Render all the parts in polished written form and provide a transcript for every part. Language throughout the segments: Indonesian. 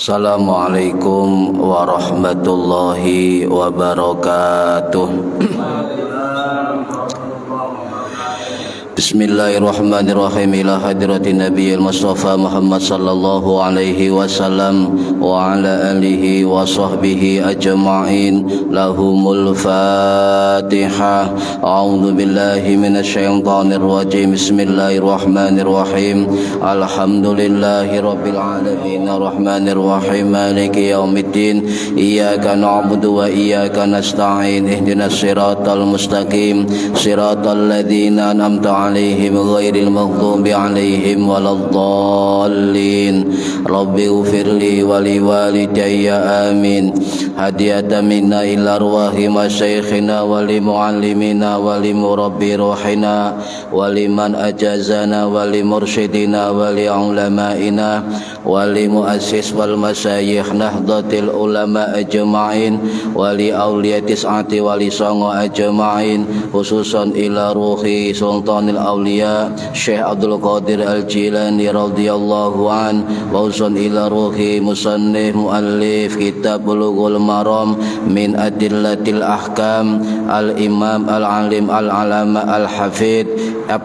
Assalamualaikum warahmatullahi wabarakatuh. Bismillahirrahmanirrahim. Ila hadratin Nabiyil Mustafa Muhammad sallallahu alaihi wasallam wa ala alihi wa sahbihi ajma'in. Lahumul Fatihah. A'udzu billahi minasyaitonir rajim. Bismillahirrahmanirrahim. Alhamdulillahi rabbil alamin arrahmanir rahim maliki yaumiddin. Iyyaka na'budu wa iyyaka nasta'in. Ihdinas siratal mustaqim. Siratal ladzina an'amta عليهم غير المغضوب عليهم ولا الضالين رب اغفر لي ولوالدي آمين هدية منا إلى أرواح مشايخنا ولمعلمنا ولمربي روحنا ولمن أجازنا ولمرشدنا ولعلمائنا ولمؤسس والمشايخ نهضة العلماء أجمعين ولأولياء تسعة ولصنع أجمعين خصوصا إلى روح سلطان الأولياء Syekh Abdul Qadir Al-Jilani radhiyallahu an wa usun ila ruhi musannif muallif kitab Bulughul Maram min adillatil ahkam al-imam al-alim al-alama al-hafid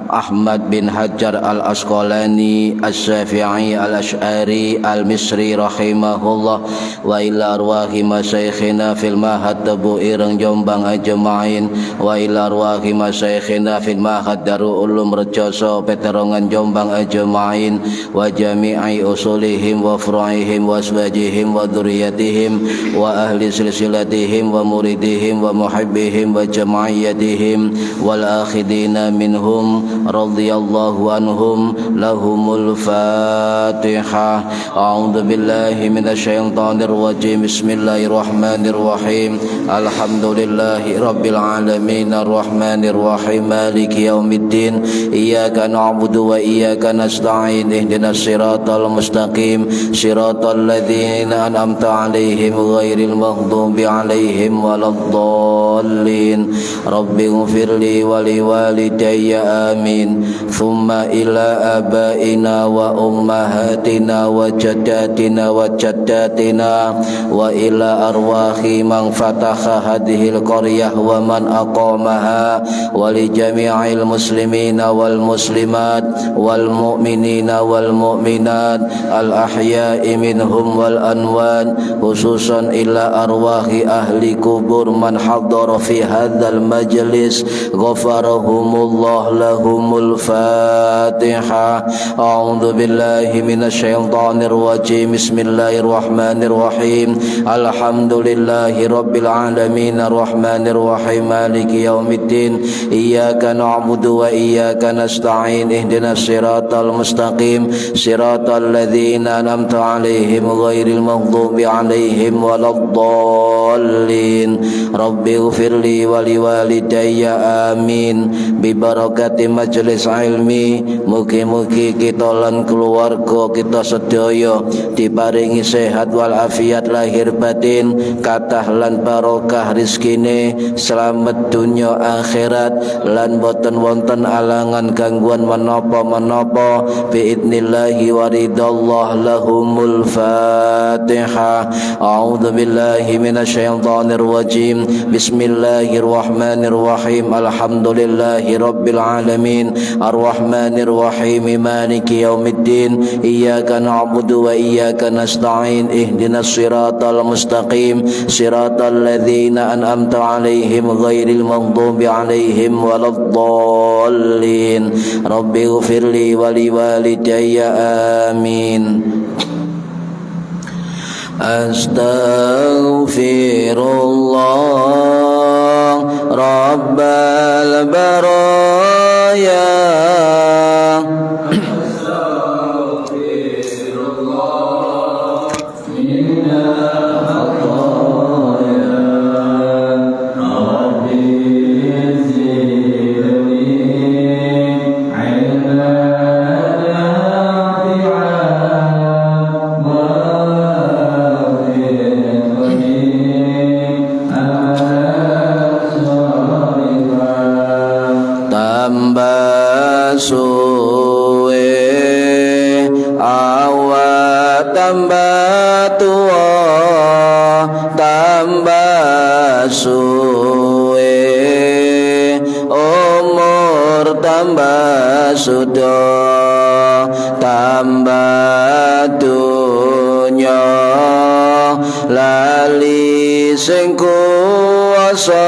Ahmad bin Hajar al-Asqalani as-Syafi'i al-Ash'ari al-Misri rahimahullah wa ila arwahi masyayikhina fil mahad tabu ireng Jombang ajma'in wa ila arwahi masyayikhina fil mahad Darul Ulum Rejoso Peterongan Jombang ajma'in wa jami'i usulihim wa furu'ihim wa asbajihim wa dzurriyyatihim wa ahli silsilatihim wa muridihim wa muhibbihim wa jama'iyatihim wal akhidina minhum radhiyallahu anhum lahumul Fatihah. A'udzu billahi minasyaitonir rajim. Bismillahirrahmanirrahim. Alhamdulillahi rabbil alamin arrahmanir rahim maliki yaumiddin. Iyyaka na'budu wa iyyaka nasta'in. Ihdinas siratal mustaqim. Siratal ladzina an'amta 'alaihim ghairil maghdubi 'alaihim waladdallin. Rabbighfirli wa liwalidayya amin. Thumma ila abaina wa ummahatina wa jaddatina wa jaddatina wa ila arwahi man fataha hadhil qaryah wa man aqamaha wa li jami'il muslimina wal muslimat wal mu'minina wal mu'minat al ahya'i minhum wal anwan khususan ila arwahi ahli kubur man hadara fi hadzal majlis ghafarahumullah lahumul Fatihah. A'udzu billahi minasyaitonir rajim. Bismillahirrahmanirrahim. Alhamdulillahi rabbil alamin arrahmanir rahim maliki yaumiddin. Iyyaka na'budu wa iyyaka nasta'in. Ihdinas siratal mustaqim. Siratal ladzina an'amta 'alaihim ghairil maghdubi 'alaihim waladdallin. Rabbighfirli wa liwalidayya amin. Bi barakati majlis ilmi, mugi-mugi kita lan keluarga kita sedaya diparingi sehat wal afiat lahir batin, kathah lan barokah rezekine, selamat dunya akhirat lan boten wonten alangan gangguan menapa-menapa biidnillahi wa ridallah lahumul Fatihah. A'udzu billahi minasyaitonir rajim. Bismillahirrahmanirrahim. Alhamdulillahi rabbil alamin arrahmanir rahim maliki yaumiddin. Iyyaka na'budu wa iyyaka nasta'in. Ihdinas siratal mustaqim. Siratal ladzina an'amta 'alaihim ghairil maghdubi 'alaihim waladdallin. Rabbighfirli wa liwalidayya amin. Astaghfirullah Rabbal baraya suwe awak tambah tua tambah suwe umur tambah sudah tambah dunya lali sing kuasa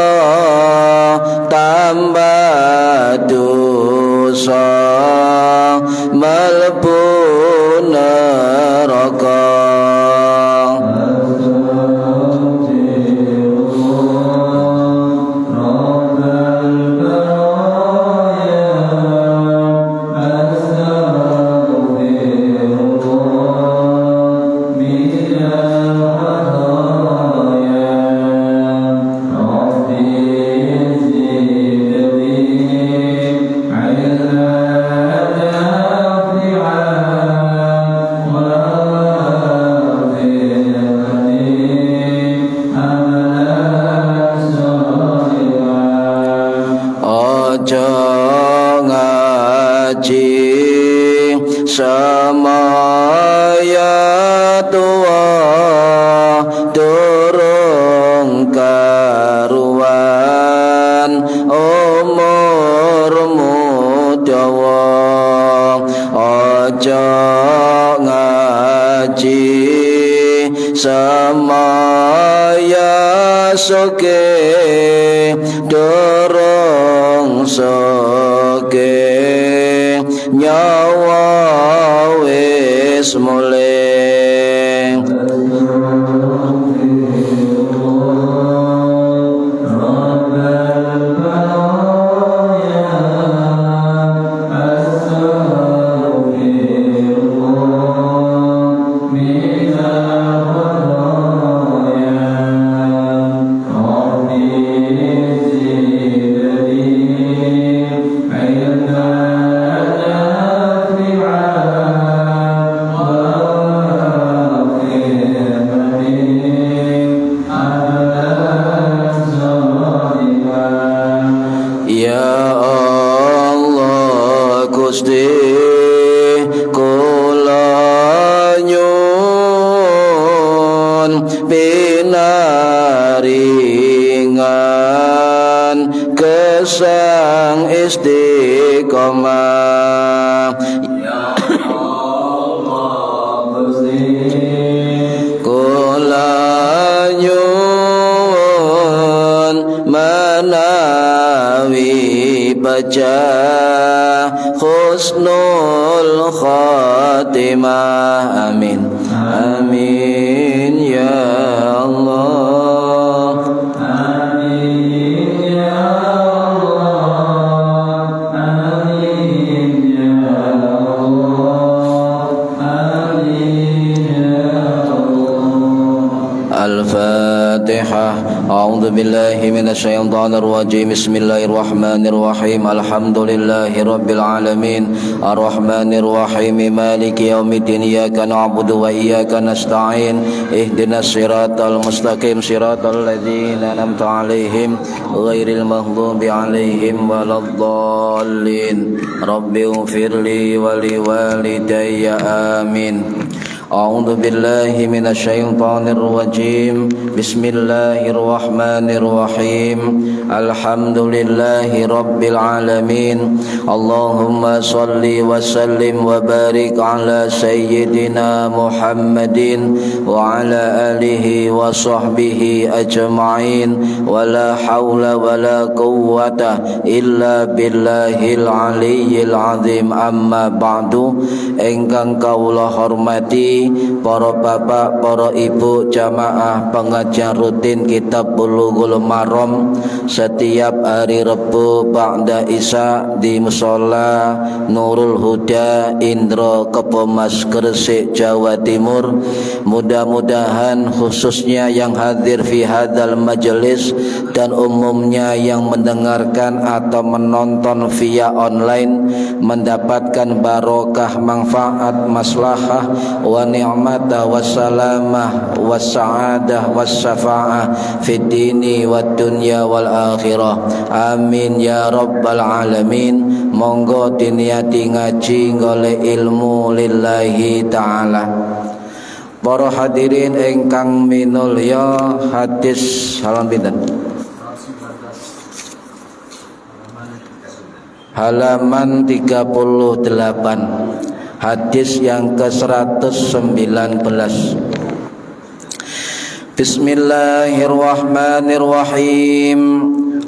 tambah dosa mlebu neraka. Samaya tua durung karuan umurmu dawa aja ngaji samaya soke durung soke nyawa wis mulai Gusti kula nyuwun pinaringan gesang istiqomah ya Allah Gusti kula nyuwun menawi baca husnul khatimah amin amin ya Allah amin ya Allah amin ya Allah amin ya Allah Al-Fatihah. A'udzu billahi minasy syaithanir rajim. Bismillahirrahmanirrahim. Alhamdulillahirabbil alamin. Arrahmanir rahim. Maliki yaumiddin. Iyyaka na'budu wa iyyaka nasta'in. Ihdinas siratal mustaqim. Siratal ladzina an'amta 'alaihim ghairil maghdubi 'alaihim waladdallin. Rabbighfirli wa liwalidayya amin. A'udzu billahi minasy syaithanir rajim. Bismillahirrahmanirrahim. Alhamdulillahi rabbil alamin. Allahumma shalli wa sallim wa barik ala sayyidina Muhammadin wa ala alihi wa sahbihi ajma'in. Wa la hawla wa la quwwata illa billahil aliyyil azim. Amma ba'du. Engkang kawula hormati para bapak, para ibu jamaah pengajian rutin Kitab Bulughul Maram setiap hari Rabu ba'da Isya di Mushola Nurul Huda Indro Kepomas Gresik Jawa Timur. Mudah-mudahan khususnya yang hadir fi hadzal majelis dan umumnya yang mendengarkan atau menonton via online mendapatkan barokah, manfaat, maslahah wa ni'mata wassalamah wassa'adah wassafa'ah fid dini wad dunya wal akhirah. Amin ya rabbal alamin. Monggo diniati ngaji golek ilmu lillahi ta'ala. Para hadirin ingkang minulya, hadis halaman pinten? Halaman 38. Hadis yang ke-119. Bismillahirrahmanirrahim.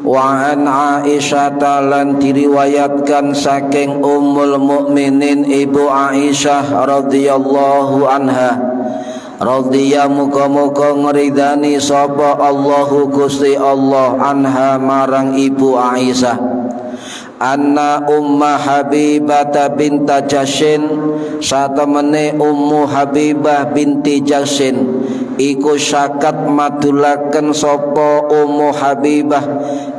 Wa an Aisyah lan diriwayatkan saking Ummul Mukminin Ibu Aisyah radhiyallahu anha. Radhiya muga-muga ngridani sapa Allahu Gusti Allah anha marang Ibu Aisyah. Anna Umma Habibah binta Jashin, satemene Ummu Habibah binti Jashin iku syakat madulaken sapa Ummu Habibah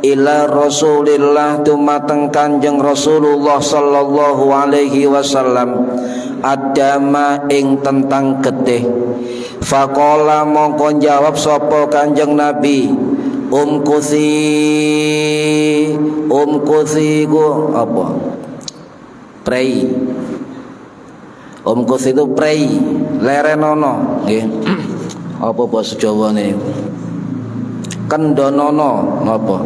ila Rasulillah dumateng Kanjeng Rasulullah sallallahu alaihi wasallam adama ing tentang getih. Faqala mongko jawab sapa Kanjeng Nabi, umkusi ku apa? Prei. Umkusi itu prei, lerenono nggih. Apa basa Jawane? Kendonono napa?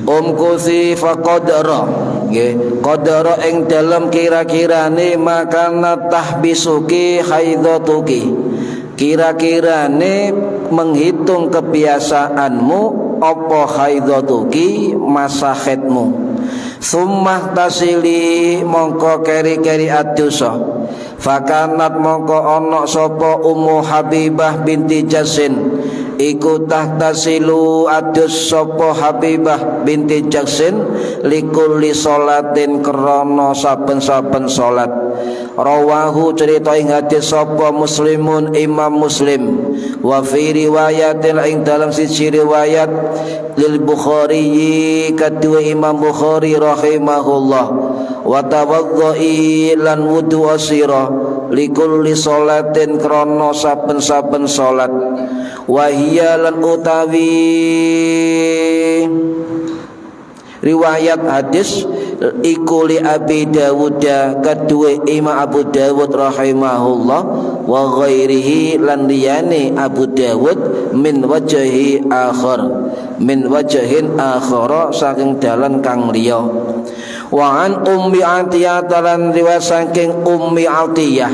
Umkusi faqadara nggih. Qadara ing dalem kira-kirane makana tahbisuki haidatuki. Kira-kirane menghitung kebiasaanmu apa haidatuki masa haidmu. Summah tasili mongko keri-keri adusa. Fakanat mongko ana sapa Ummu Habibah binti Jassin iku tahtasilu adus sapa Habibah binti Jassin likulli salatin krana saben-saben salat. Rawahu cerita ing hadis sapa Muslimun Imam Muslim. Wa fi riwayatin ing dalam siji riwayat lil Bukhari kadua Imam Bukhari rahimahullah. Wa tawaddu'i lan wudu asira likulli salatin krana saben-saben salat. Wa hiya lan utawi riwayat hadis iku li Abi Dawud kedua Imam Abu Dawud rahimahullah wa ghairihi lan liyane Abu Dawud min wajhi akhar saking dalan kang liya. Wa an Ummi Atiyah lan riwayat saking Ummi Atiyah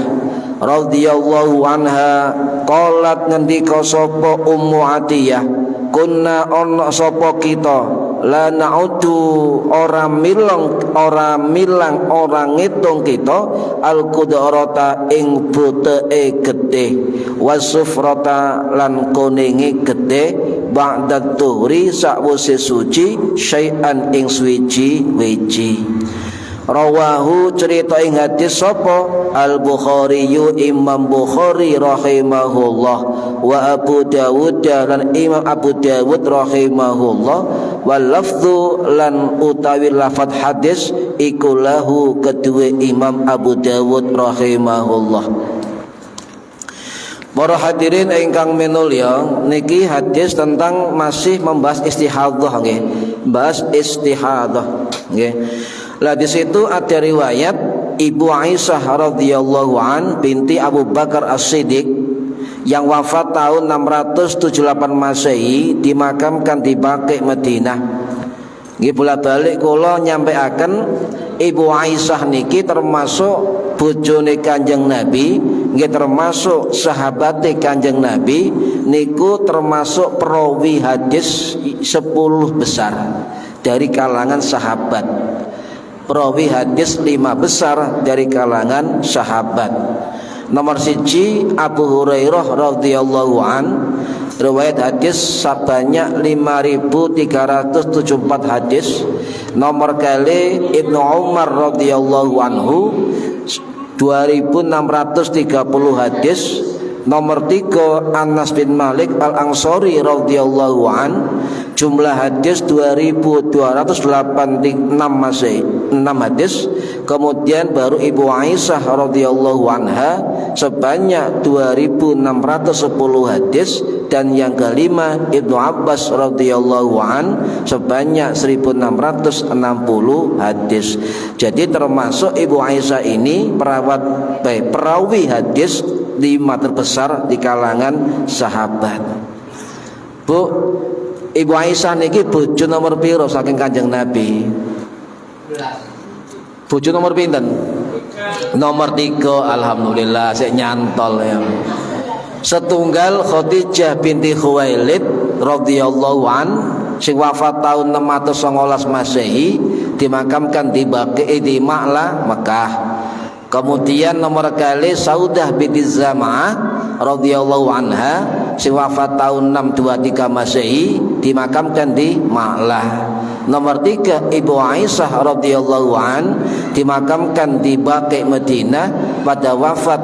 radhiyallahu anha qalat ngendika sapa Ummu Atiyah kunna ana sapa kita la na'udu ora milang ora ngitung kita al qudrata ing buteke getih wasufrata lan kuninge getih ba'da tuhri sakwise suci syai'an ing suci-wiji. Rawahu cerita ing hadis sapa Al-Bukhari Imam Bukhari rahimahullah wa Abu Dawud dan Imam Abu Dawud rahimahullah wal lafdhu lan utawi lafadz hadis iku lahu kedua Imam Abu Dawud rahimahullah. Para hadirin ingkang minulya, niki hadis tentang masih membahas istihadhah nggih. Bahas istihadhah nggih. Lah di situ ada riwayat Ibu Aisyah radhiyallahu an binti Abu Bakar As-Siddiq yang wafat tahun 678 Masehi dimakamkan di Baqi Madinah. Nggih bolak-balik kula nyampeaken Ibu Aisyah niki termasuk bojone Kanjeng Nabi, nggih termasuk sahabate Kanjeng Nabi, niku termasuk perawi hadis 10 besar dari kalangan sahabat. Perawi hadis 5 besar dari kalangan sahabat. Nomor 1 Abu Hurairah radhiyallahu an, riwayat hadis sebanyak 5.374 hadis. Nomor kali Ibnu Umar radhiyallahu anhu 2.630 hadis. Nomor 3 Anas bin Malik Al-Ansari radhiyallahu an, jumlah hadis 2.286 masih 6 hadis. Kemudian baru Ibu Aisyah radhiyallahu anha sebanyak 2.610 hadis, dan yang kelima Ibnu Abbas radhiyallahu an sebanyak 1.660 hadis. Jadi termasuk Ibu Aisyah ini perawi hadis 5 terbesar di kalangan sahabat. Bu, Ibu Aisyah niki bojo nomor piro saking Kanjeng Nabi? Bojo nomor pinten? Nomor 3. Alhamdulillah, sik nyantol ya. Setunggal Khadijah binti Khuwailid radhiyallahu an, sing wafat tahun 619 Masehi, dimakamkan di Baqi di Ma'la, Mekah. Kemudian nomor kali Saudah binti Zam'ah radhiyallahu anha, sing wafat tahun 623 Masehi, dimakamkan di Ma'lah. Nomor 3 Ibu Aisyah radhiyallahu an, dimakamkan di Baqi Madinah pada wafat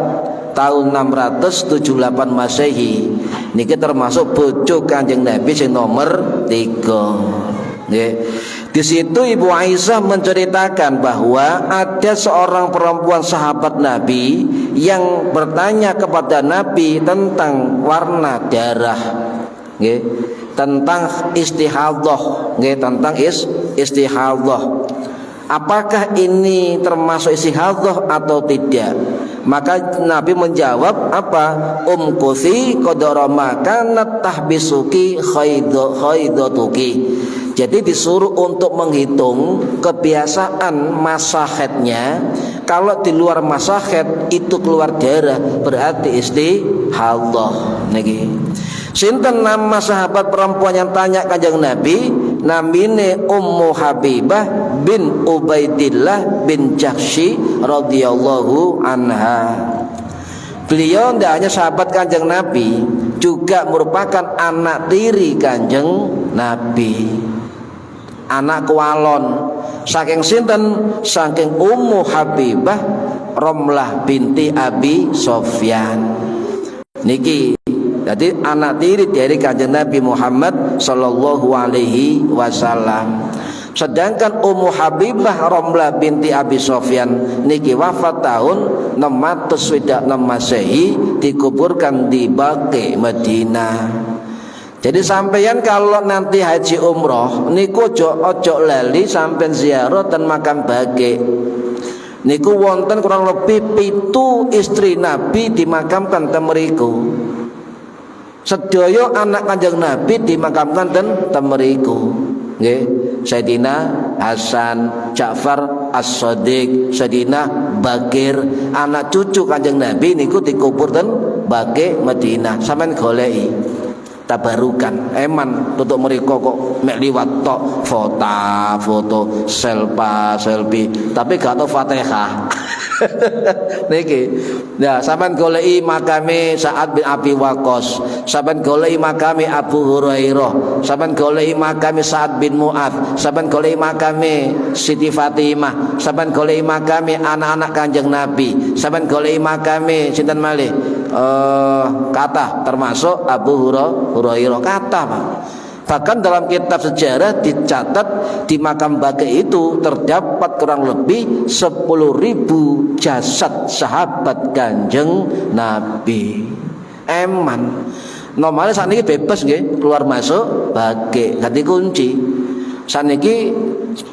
tahun 678 Masehi. Niki termasuk bojo Kanjeng Nabi sing nomor 3. Nggih. Di situ Ibu Aisyah menceritakan bahwa ada seorang perempuan sahabat Nabi yang bertanya kepada Nabi tentang warna darah, nggih, tentang istihadhah, nggih, tentang istihadhah. Apakah ini termasuk istihadhah atau tidak? Maka Nabi menjawab apa? Umkuthi qadara ma kanat tahbisuki khaidatuki. Jadi disuruh untuk menghitung kebiasaan masa haidnya. Kalau di luar masa haid itu keluar darah, berarti istihadhah. Niki. Sinten nama sahabat perempuan yang tanya Kanjeng Nabi? Namine Ummu Habibah bin Ubaidillah bin Jahsy radhiyallahu anha. Beliau tidak hanya sahabat Kanjeng Nabi, juga merupakan anak tiri Kanjeng Nabi, anak kualon. Saking sinten? Saking Ummu Habibah Romlah binti Abi Sofyan. Niki jadi anak tiri dari Kanjeng Nabi Muhammad sallallahu alaihi wasallam. Sedangkan Ummu Habibah Romlah binti Abi Sofyan niki wafat tahun 606 Masehi, dikuburkan di Baqi Madinah. Jadi sampeyan kalau nanti haji umroh niku ojo lali sampeyan ziarah ten makam Baqi. Niku wonten kurang lebih 7 istri Nabi dimakamkan ten mriku. Sedaya anak Kanjeng Nabi dimakamkan ten mriku. Nggih, Sayyidina Hasan, Ja'far As-Shadiq, Sayyidina Bakir, anak cucu Kanjeng Nabi niku dikubur ten Baqi Madinah. Sampeyan goleki tabarukan eman tutuk mereka kok mek liwat tok foto selfie tapi gak tau Fatihah. Niki ya, sampean goleki makame Sa'ad bin Abi Waqqas, sampean goleki makame Abu Hurairah, sampean goleki makame Sa'ad bin Mu'adz, sampean goleki makame Siti Fatimah, sampean goleki makame anak-anak Kanjeng Nabi, sampean goleki makame sinten malih kata termasuk Abu Hurairah kata, Pak. Bahkan dalam kitab sejarah dicatat di makam Baqi itu terdapat kurang lebih 10.000 jasad sahabat Kanjeng Nabi. Eman. Normalnya saat ini bebas nggih keluar masuk Baqi, ganti kunci. Saat ini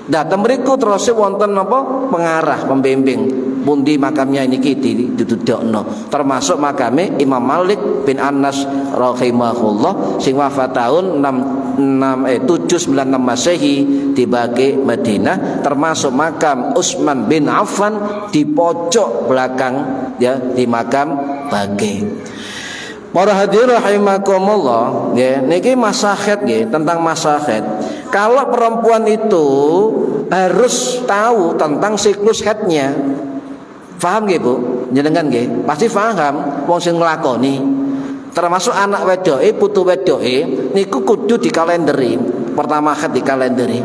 datang mriku terus wonten napa pengarah pembimbing pundi makamnya niki didudukno, termasuk makame Imam Malik bin Anas rahimahullah sing wafat tahun 796 Masehi di Baqi Madinah, termasuk makam Utsman bin Affan di pojok belakang ya di makam Baqi. Para hadirin rahimakumullah, nggih niki masa haid nggih, tentang masa haid. Kalau perempuan itu harus tahu tentang siklus haidnya. Paham nggih Bu? jenengan nggih pasti paham wong sing nglakoni termasuk anak wedoke putu wedoke niku kudu dikalenderi. Pertama haid dikalenderi.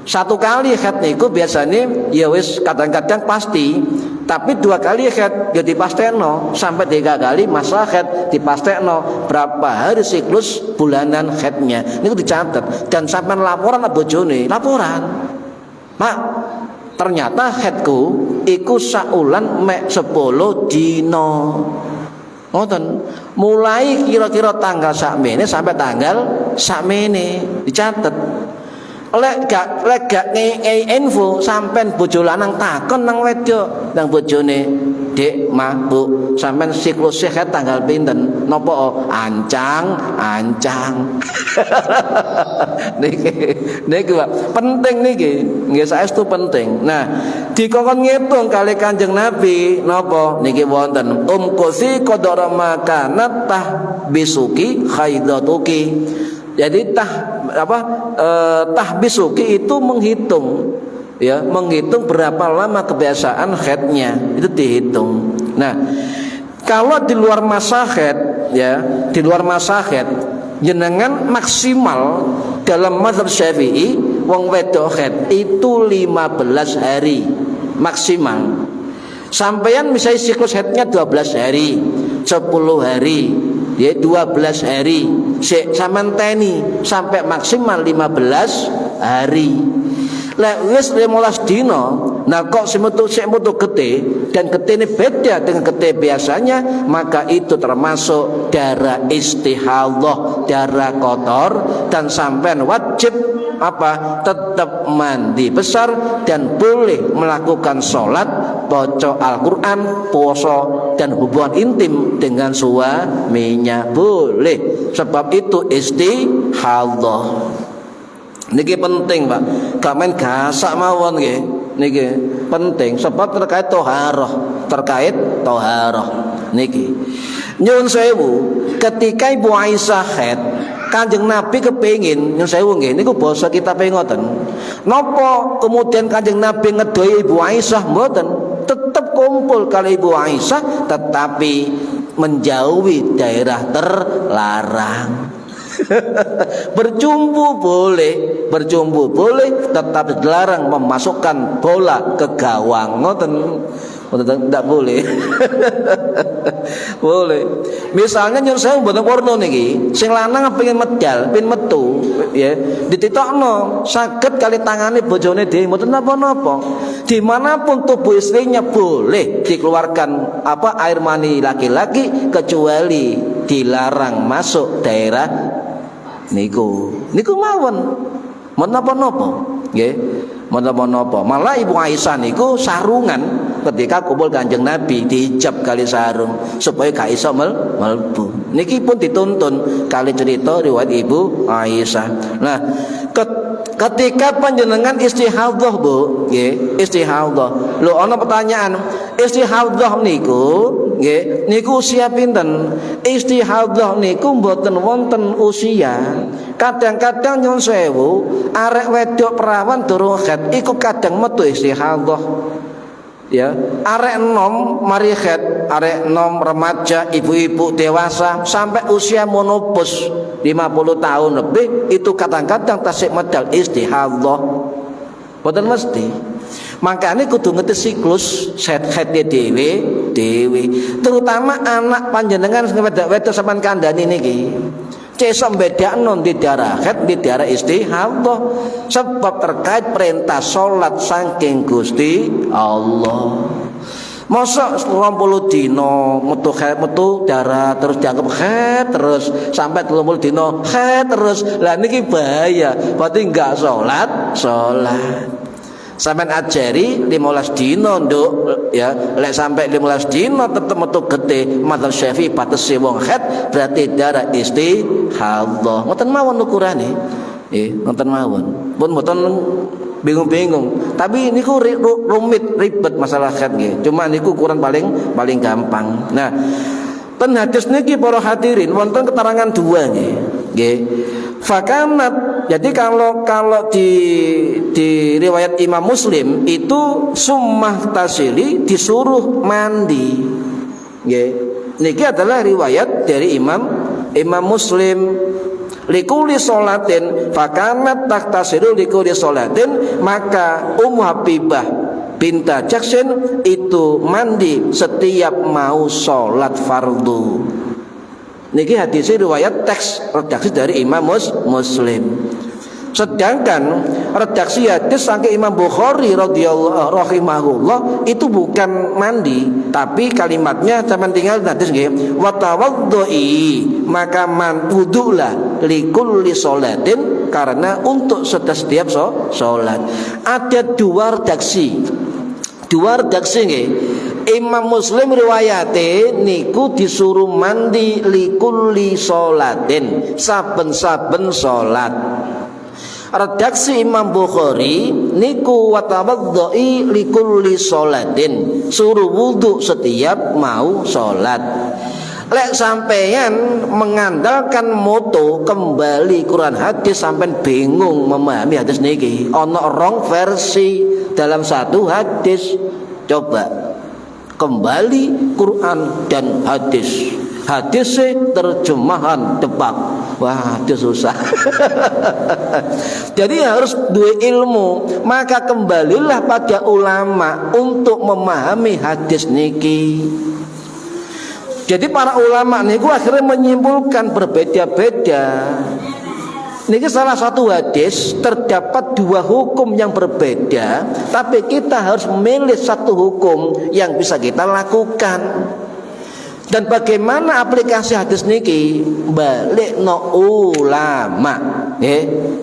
Satu kali haid niku biasanya ya wis kadang-kadang pasti, tapi 2 kali haid ya dipastekno, sampai 3 kali masa haid dipastekno berapa hari siklus bulanan haidnya niku dicatat dan sampean laporan bojone laporan. Mak, ternyata haidku iku saulan mek 10 dino. Ngoten. Mulai kira-kira tanggal sakmene sampai tanggal sakmene dicatat. Lek gak ngei info sampean bojo lanang takon nang wedok nang bojone, "Dek, Mah, Bu, sampean siklus haid tanggal pinten?" Napa? Ancang. Niki penting niki, nggih saestu penting. Nah, dikongkon ngitung kali Kanjeng Nabi napa? Niki wonten umkusi qadara makanat tah bisuki haidatuki. Jadi tahbisuki itu menghitung ya, menghitung berapa lama kebiasaan haidnya itu dihitung. Nah, kalau di luar masa haid ya, di luar masa haid jenengan maksimal dalam mazhab Syafi'i wong wedok haid itu 15 hari maksimal. Sampeyan misalnya siklus haidnya 12 hari, 10 hari, ya 12 hari sampean teni sampai maksimal 15 hari. Lek wis 15 dino, nah kok sik metu gete dan gete ini beda dengan gete biasanya, maka itu termasuk darah istihadhah, darah kotor, dan sampean wajib tetap mandi besar dan boleh melakukan sholat, baca Al-Quran, puasa dan hubungan intim dengan suaminya boleh. Sebab itu istihadhah. Niki penting, Pak. Gak main gasak mawon nggih. Niki penting sebab terkait toharoh. Niki. Nyuwun sewu, ketika Ibu Aisyah haid, Kanjeng Nabi kepengin nyuwun sewu nggih niku basa kita pengoten. Napa kemudian Kanjeng Nabi ngedoi Ibu Aisyah mboten? Tetap kumpul kali Ibu Aisyah tetapi menjauhi daerah terlarang. Berjumbu boleh, tetapi dilarang memasukkan bola ke gawang. Ngoten tidak boleh. Boleh. Misalnya nyuwun sewu mboten porno niki, sing lanang pengen medal, pengen metu, ya, dititokno saged kali tangane bojone dhewe mboten napa-napa. Dimanapun tubuh istrinya boleh dikeluarkan air mani laki-laki kecuali dilarang masuk daerah niku mawon menapa-napa nggih menapa-napa. Malah Ibu Aisyah niku sarungan ketika kumpul Kanjeng Nabi dihijab kali sarung supaya gak iso mlebu. Niki pun dituntun kali cerita riwayat Ibu Aisyah. Nah, ketika panjenengan istihadhah, Bu, nggih, istihadhah. Lho ana pertanyaan, istihadhah niku nggih niku usia pinten? Istihadhah niku mboten wonten usia. Kadang-kadang nyuwun sewu, arek wedok perawan durung haid iku kadang metu istihadhah. Ya, arek enom mari haid, arek enom remaja, ibu-ibu dewasa sampai usia menopause 50 tahun lebih itu kadang-kadang tasik medal istihadhah. Mboten mesti. Makanya kudu ngerti siklus haid-haidnya dewe. Terutama anak panjenengan sing wedok sampean kandhani niki. Cesok bedakno di darah haid, di darah istihadhah. Sebab terkait perintah salat saking Gusti Allah. Masa 20 dino metu darah terus dianggap haid terus sampai 30 dino haid terus. Lah niki bahaya. Berarti enggak salat. Sampeyan ajari 15 dino nduk ya, lek sampai 15 dino tetep metu gede madzhab Syafi'i batese wong haid berarti darah istihadhah. Ngoten mawon ukurane. Ngoten mawon. Pun mboten bingung-bingung. Tapi niku ribet masalah haid nggih. Cuma niku ukuran paling gampang. Nah, ten hadis niki para hadirin wonten keterangan dua nggih. Fakanat, jadi kalau di riwayat Imam Muslim itu summah tasili disuruh mandi. Nggih. Niki adalah riwayat dari Imam Muslim. Likuli sholatin fakanat tahtasilu likuli sholatin, maka Habibah binta Jaksin itu mandi setiap mau sholat fardu. Niki hadis riwayat teks redaksi dari Imam Muslim. Sedangkan redaksi hadis saking Imam Bukhari radhiyallahu rahimahullah itu bukan mandi, tapi kalimatnya sampeyan tinggal hadis nggih, wa tawaddui, maka wudulah likulli sholatin, karena untuk setiap sholat. Ada dua redaksi nggih. Imam Muslim riwayate niku disuruh mandi likulli sholatin, saben-saben sholat. Redaksi Imam Bukhari niku watawadhdoi likulli sholatin, suruh wudu setiap mau sholat. Lek sampeyan mengandalkan moto kembali Quran hadis, sampeyan bingung memahami hadis niki. Ana rong versi dalam satu hadis. Coba kembali Quran dan hadis. Hadis terjemahan depak. Wah, itu susah. Jadi harus dua ilmu. Maka kembalilah pada ulama untuk memahami hadis niki. Jadi para ulama niku akhirnya menyimpulkan berbeda-beda. Niki salah satu hadis terdapat dua hukum yang berbeda, tapi kita harus memilih satu hukum yang bisa kita lakukan. Dan bagaimana aplikasi hadis niki? Balik no ulama,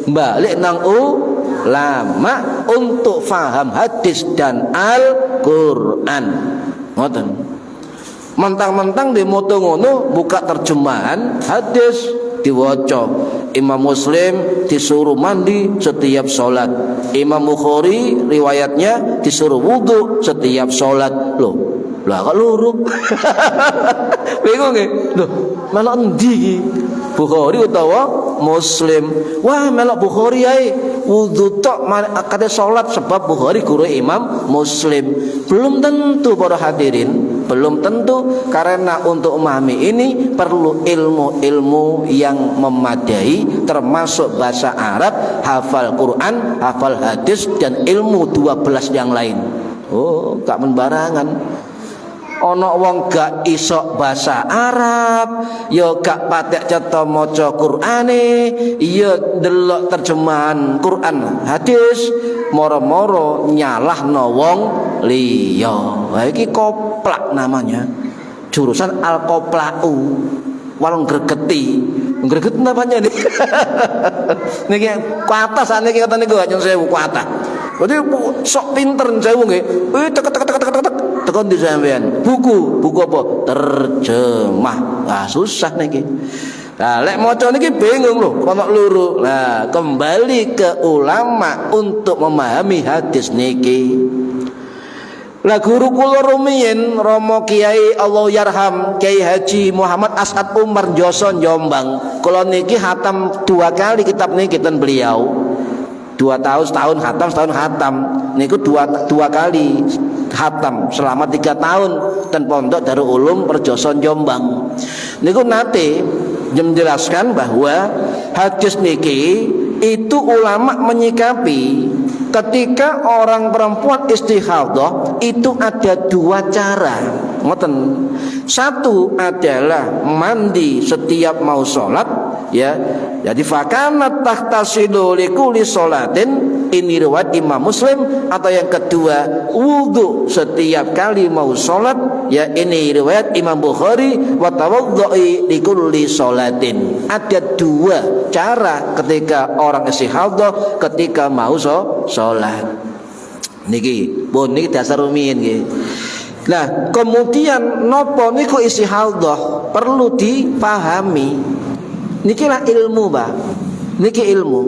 balik nang ulama untuk faham hadis dan Al-Quran. Ngoten. Mentang-mentang di moto ngono buka terjemahan hadis diwaca. Imam Muslim disuruh mandi setiap sholat. Imam Bukhari riwayatnya disuruh wudu setiap sholat. Loh, lah kok luru? Bingung nggih? Loh, melok endi? Bukhari utawa Muslim? Wah, melok Bukhari ae. Wudu tok kate salat, sebab Bukhari guru Imam Muslim. Belum tentu para hadirin, belum tentu, karena untuk memahami ini perlu ilmu-ilmu yang memadai, termasuk bahasa Arab, hafal Quran, hafal hadis, dan ilmu 12 yang lain. Oh, gak sembarangan. Ana wong gak iso bahasa Arab, ya gak patek cetha maca Qur'ane, ya ndelok terjemahan Quran hadis, moro-moro nyalahno wong liya. Wah, iki koplak namanya. Jurusan al-koplau. Walong gregeti. Greget namanya nih. Niki kuatah saniki kata niku nyun sewu kuatah. Jadi sok pinter sewu nggih. Tek tekan di sampean. Buku apa? Terjemah. Ah, susah niki. Nah, lek maca niki bingung lho, kono luru. Nah, kembali ke ulama untuk memahami hadis niki. Lah guru kula rumiyin Romo Kiai Allah yarham Kiai Haji Muhammad As'ad Umar Joson Jombang. Kula niki hatam 2 kali kitab niki ten beliau. 2 tahun setahun hatam, setahun hatam. Niku dua kali hatam selama 3 tahun ten Pondok Darul Ulum Perjoson Jombang. Niku nate menjelaskan bahwa hadis niki itu ulama menyikapi ketika orang perempuan istihadah itu ada 2 cara. Ngoten. Satu adalah mandi setiap mau sholat, ya. Jadi fakanat tahtasilu likulli sholatin, ini riwayat Imam Muslim. Atau yang kedua, wudu setiap kali mau sholat, ya, ini riwayat Imam Bukhari, wa tawaddoi likulli sholatin. Ada 2 cara ketika orang istihadah ketika mau sholat. Niki pun niki dasar rumiyin nggih. Nah, kemudian nopo niku istihadah perlu dipahami. Niki lah ilmu, Pak. Niki ilmu.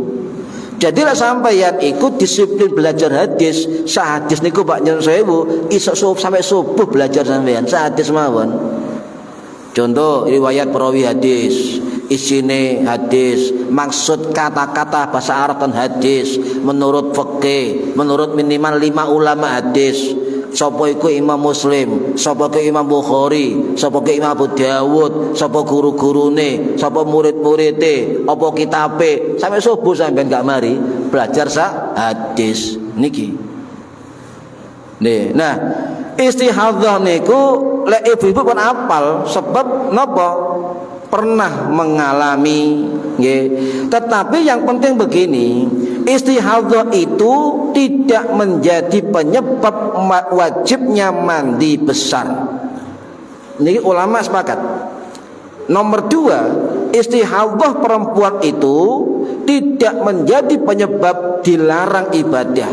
Jadilah sampeyan ikut disiplin belajar hadis. Sahadis niku Pak nyen sewu iso sampai subuh belajar sampeyan sahadis mawon. Contoh riwayat perawi hadis. isine hadis, maksud kata-kata bahasa Arab dan hadis menurut fikih, menurut minimal 5 ulama hadis. Sapa iku Imam Muslim, sapa iku Imam Bukhari, sapa iku Imam Abu Dawud, sapa guru-gurune, sapa murid-muride, apa kitabe. Sampai subuh sampean gak mari belajar hadis niki. Nah, istihadhah niku lek ibu-ibu pun apal sebab napa? Pernah mengalami nggih. Tetapi yang penting begini, istihadhah itu tidak menjadi penyebab wajibnya mandi besar. Ini ulama sepakat. Nomor 2, istihadhah perempuan itu tidak menjadi penyebab dilarang ibadah.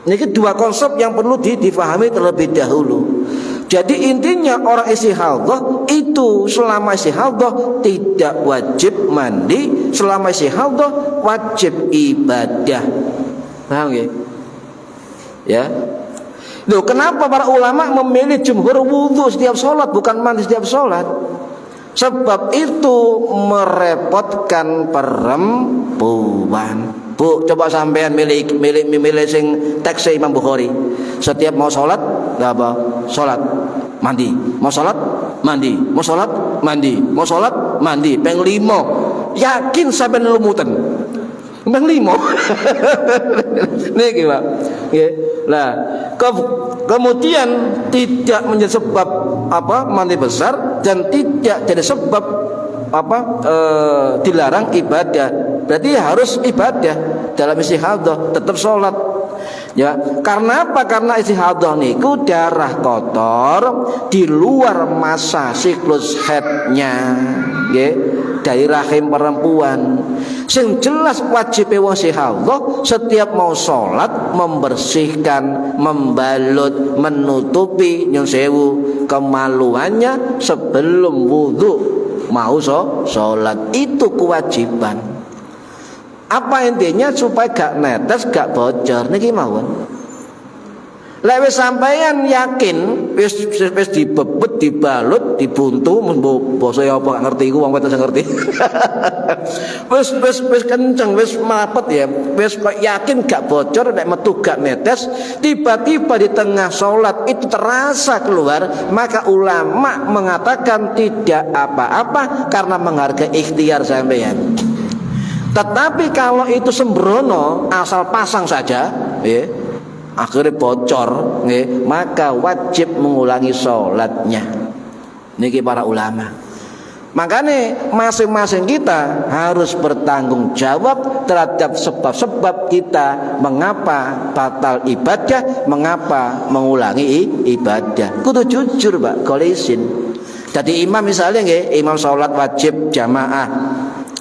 Ini 2 konsep yang perlu difahami terlebih dahulu. Jadi intinya orang istihadhah itu selama istihadhah tidak wajib mandi, selama istihadhah wajib ibadah. Paham ya? Ya. Loh, kenapa para ulama memilih jumhur wudu setiap sholat bukan mandi setiap sholat? Sebab itu merepotkan perempuan. Bu, coba sampean milih sing teks Imam Bukhari. Setiap mau sholat, apa? Sholat, mandi. Mau sholat, mandi. Mau sholat, mandi. Mau sholat, mandi. Peng 5. Yakin sampean lumutan. Peng 5. Nih gimana? Nah, kemudian tidak menjadi sebab apa? Mandi besar dan tidak jadi sebab dilarang ibadah. Berarti harus ibadah dalam istihadhah, tetap sholat. Ya, karena apa? Karena istihadhah niku darah kotor di luar masa siklus haidnya, nggih, dari rahim perempuan. Sing jelas wajib wong istihadhah setiap mau sholat membersihkan, membalut, menutupi nyun sewu kemaluannya sebelum wudu mau sholat. Itu kewajiban. Apa intinya? Supaya gak netes, gak bocor. Niki mawon. Lek wis sampeyan yakin wis dibebet, dibalut, dibuntu, basa apa gak ngerti iku wong wetes ngerti. wis kenceng, wis mapet ya. Wis kok yakin gak bocor, nek metu gak netes, tiba-tiba di tengah salat itu terasa keluar, maka ulama mengatakan tidak apa-apa karena menghargai ikhtiar sampeyan. Tetapi kalau itu sembrono, asal pasang saja, ya, akhirnya bocor, ya, maka wajib mengulangi sholatnya. Niki para ulama. Makanya masing-masing kita harus bertanggung jawab terhadap sebab-sebab kita mengapa batal ibadah, mengapa mengulangi ibadah. Kudu jujur, Pak, kolesin. Jadi imam misalnya, ya, imam sholat wajib jamaah.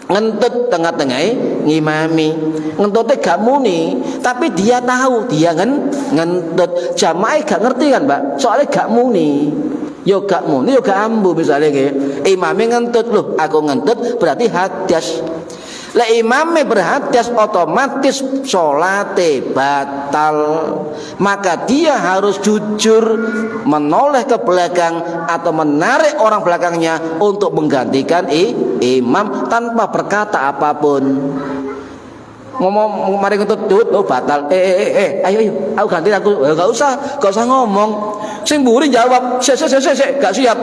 Ngentut tengah-tengah ngimami, ngentutnya gak muni, tapi dia tahu dia ngentut. Jamaah gak ngerti kan, Mbak? Soalnya gak muni. Yo gak muni, yo gak ambu misalnya kayak imamnya ngentut, loh aku ngentut berarti hadas. Lah imamnya berhadas otomatis salate batal. Maka dia harus jujur menoleh ke belakang atau menarik orang belakangnya untuk menggantikan imam tanpa berkata apapun. Ngomong mari ngentut oh batal. Ayo aku ganti aku. Enggak usah ngomong. Sing mburi jawab, sik gak siap.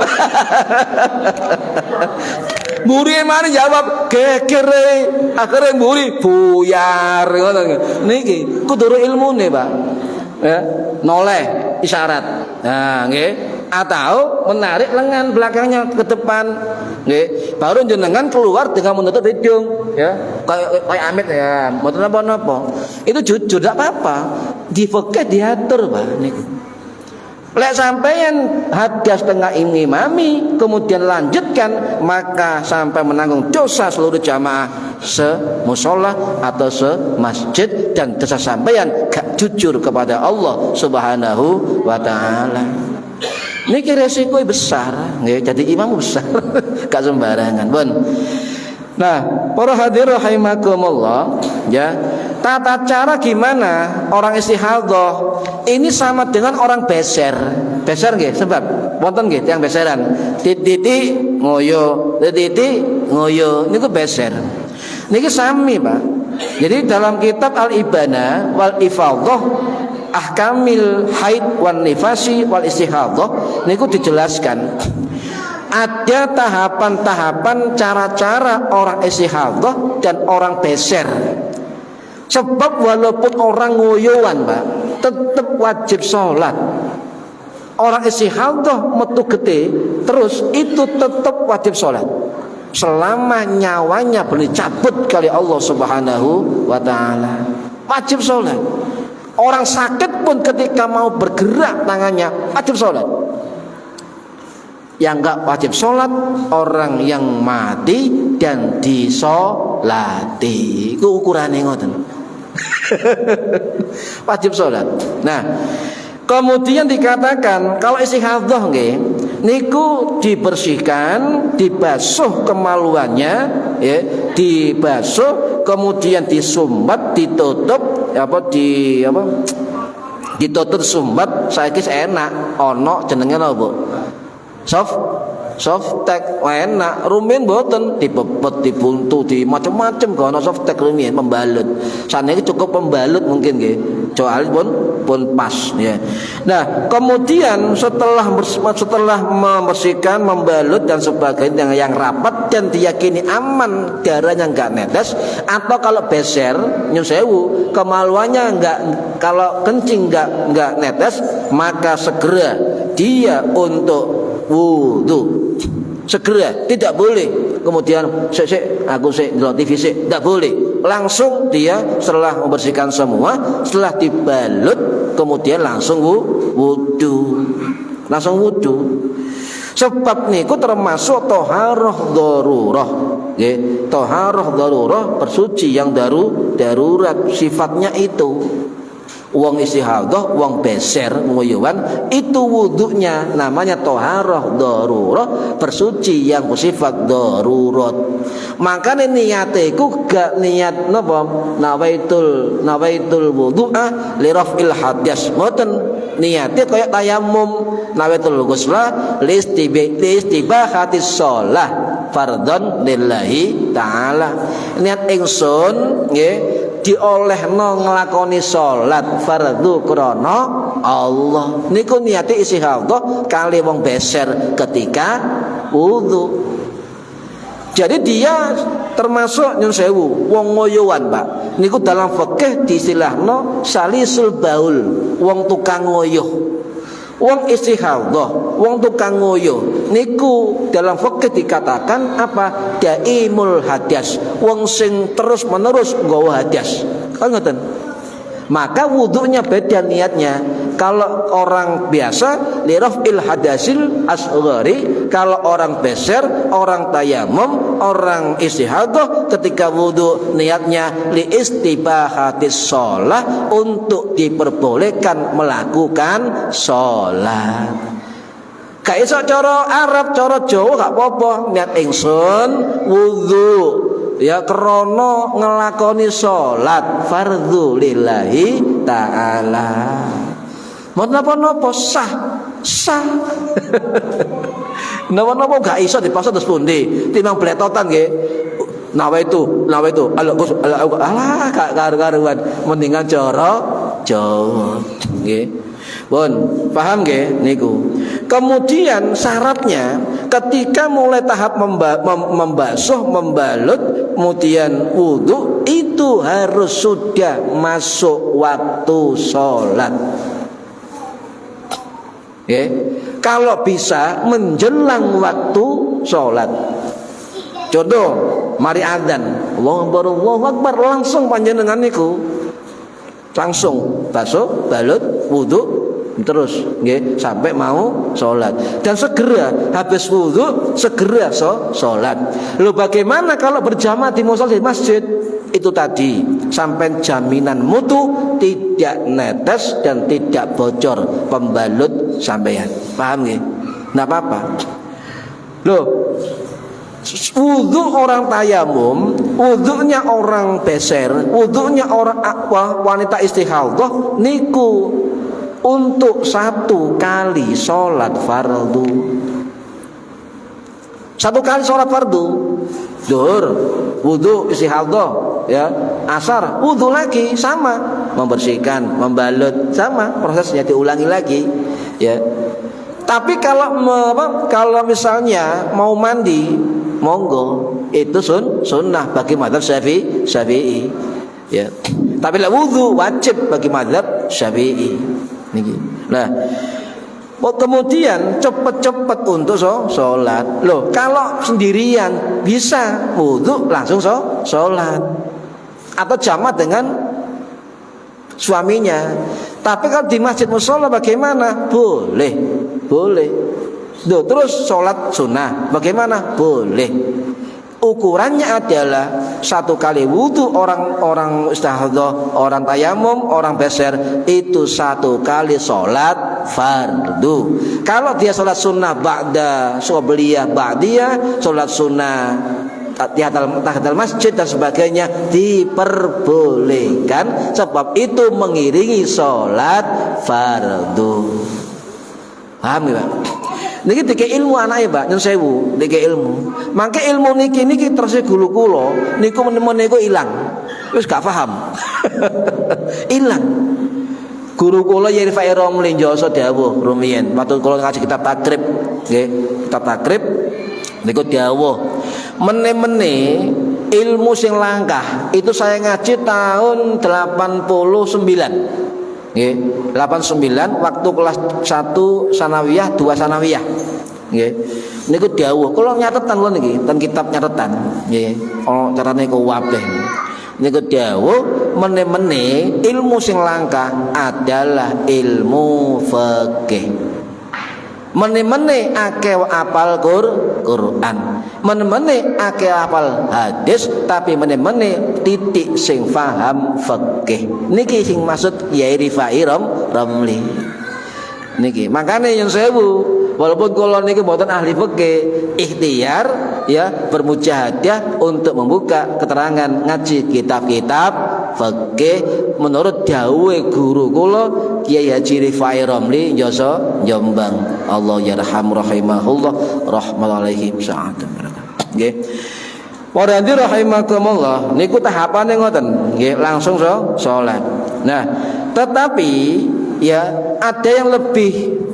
Mburi mari jawab gekere, akhire mburi buyar ngono. Niki kudu ilmune, Pak. Ya, noleh isyarat. Nah, nggih. Atau menarik lengan belakangnya ke depan, nggih. Baru jenengan keluar dengan menutup hidung, ya. Kayak amit ya, mboten napa-napa. Itu jujur enggak apa-apa. Di fikih diatur, Pak, niku. Lek sampeyan hadas tengah imami kemudian lanjutkan, maka sampai menanggung dosa seluruh jamaah semusola atau semasjid dan dosa sampeyan gak jujur kepada Allah Subhanahu wa taala. Niki resiko besar, nggih. Jadi imam besar, gak sembarangan, pun. Nah, para hadirin rahimakumullah, ya. Tata cara gimana orang istihadhah ini sama dengan orang beser. Beser nggih, sebab wonten nggih tiyang beseran. Titi ngoyo, titi ngoyo niku beser. Niki sami, Pak. Jadi dalam kitab Al-Ibana wal Ifadhah Ahkamil Haid wan Nifasi wal Istihadhah niku dijelaskan ada tahapan-tahapan cara-cara orang istihadhah dan orang beser. Sebab walaupun orang ngoyoan, Pak, tetap wajib sholat. Orang istihadhah metu gede terus itu tetap wajib sholat selama nyawanya boleh cabut kali Allah Subhanahu wa ta'ala. Wajib sholat. Orang sakit pun ketika mau bergerak tangannya wajib sholat. Yang enggak wajib sholat orang yang mati dan disolati. Itu ukurannya ngoten. Wajib sholat. Nah, kemudian dikatakan kalau istihadhah nggih niku dibersihkan, dibasuh kemaluannya, ya, dibasuh, kemudian disumbat, ditutup, ditutup sumbat. Saiki enak, ono jenenge napa, Bu? Softtek enak, rumen mboten dipepet, dibuntu, di macam-macam kok ana softtek rumen pembalut. Saniki cukup pembalut mungkin nggih. Soal pun pas ya. Nah, kemudian setelah membersihkan, membalut dan sebagainya yang rapat dan diyakini aman, darahnya enggak netes, atau kalau beser nyun sewu kemaluannya enggak, kalau kencing enggak netes, maka segera dia untuk wudu. Segera, tidak boleh kemudian aku ndelok TV tidak boleh. Langsung dia setelah membersihkan semua, setelah dibalut kemudian langsung wudu. Langsung wudu. Sebab niku termasuk thaharah darurah. Nggih, thaharah darurah, bersuci yang darurat sifatnya itu. Wong istihadhah, wong beser, ngoyowan, itu wudunya namanya thaharah darurah, bersuci yang bersifat darurat. Makanya niate iku gak niat napa? Nawaitul wudu'a li raf'il hadas. Mboten niate kaya tayamum, nawaitul ghusla li istibahatis shalah fardhon lillahi ta'ala. Niat ingsun nggih diolehno nglakoni salat fardhu krana Allah. Niku niate istihadhah kali wong beser ketika wudu. Jadi dia termasuk nyun sewu wong ngoyowan, Pak. Niku dalam fikih diistilahno salisul baul, wong tukang ngoyoh. Wong istihadhah, wong tukang ngoyo niku dalam fikih dikatakan apa? Daimul hadas, wong sing terus menerus nggawa hadas. Kan ngoten. Maka wudunya beda niatnya. Kalau orang biasa lirafil hadasil asghari, kalau orang beser, orang tayamum, orang istihadhah ketika wudu niatnya li istibahatis shalah, untuk diperbolehkan melakukan salat. Gak iso cara Arab, cara Jawa gak apa-apa. Niat ingsun wudu ya krana ngelakoni salat fardhu lillahi ta'ala. Mau napa-napa sah. Napa-napa gak iso dipaksa terus pundi. Timbang bletotan nggih. Nawaitu. Alah gak karu-karuan. Mendingan cara Jawa nggih. Pun paham nggih niku. Kemudian syaratnya ketika mulai tahap membasuh, membalut, kemudian wudu, itu harus sudah masuk waktu sholat. Okay. Kalau bisa menjelang waktu sholat. Contoh, mari adzan, Allahu Akbar, langsung panjenengan niku langsung basuh, balut, wudu, terus nggih sampai mau sholat. Dan segera habis wudu segera sholat. Lalu bagaimana kalau berjamaah di musola di masjid? Itu tadi sampai jaminan mutu tidak netes dan tidak bocor pembalut sampean. Paham nggih? Enggak apa-apa. Loh, wudu orang tayamum, wudunya orang beser, wudunya orang wanita istihadhah niku untuk satu kali sholat fardu. Satu kali sholat fardu. Zuhur wudu istihadah, ya. Asar wudu lagi, sama, membersihkan, membalut, sama prosesnya, diulangi lagi, ya. Tapi kalau misalnya mau mandi, monggo, itu sunnah bagi mazhab Syafi'i, ya. Tapi lah wudu wajib bagi mazhab Syafi'i. Niki. Nah, kemudian cepat-cepat untuk sholat. Loh, kalau sendirian bisa wudu langsung sholat, atau jamak dengan suaminya. Tapi kalau di masjid mushola bagaimana? Boleh. Loh, terus sholat sunnah bagaimana? Boleh. Ukurannya adalah satu kali wudu orang istihadah, orang tayamum, orang beser, itu satu kali sholat fardu. Kalau dia sholat sunnah ba'da sobliyah ba'diyah, sholat sunnah tahiyatul masjid dan sebagainya diperbolehkan, sebab itu mengiringi sholat fardu. Paham ya, Pak? Niki dike ilmu anake, Pak, nyun sewu, dike ilmu. Mangke ilmu niki terus gulu kula niku menemen niku ilang. Wis gak paham. Ilang. Guru kula Yeri Fairom Linjoso dawuh rumiyin waktu kula ngaji kitab takrib, nggih, kitab takrib niku dawuh mene-mene ilmu sing langkah itu saya ngaji tahun 89. Nggih, 89 waktu kelas 1 sanawiyah, 2 sanawiyah. Nggih. Niku dawuh, kula nyatetan lho niki, ten kitab nyatetan. Nggih. Oh, carane ku wabeh. Niku dawuh, mene-mene ilmu sing langkah adalah ilmu fikih. Mene-mene akeh apal Quran. Mene-mene akeh apal hadis, tapi mene-mene titik sing faham fikih. Niki sing maksud Yai Rifai Ramli. Niki, makane yang sewu, walaupun kula niki mboten ahli fikih, ikhtiar ya bermujahadah untuk membuka keterangan ngaji kitab-kitab fikih menurut dawuhe guru kula Kiai Haji Rifai Ramli Joso Jombang. Allah yarham rahimahullah rahmatullahi sa'adan. Nggih. Para hadirin rahimakumullah, niku tahapane ngoten, nggih, langsung salat. Nah, tetapi ya ada yang lebih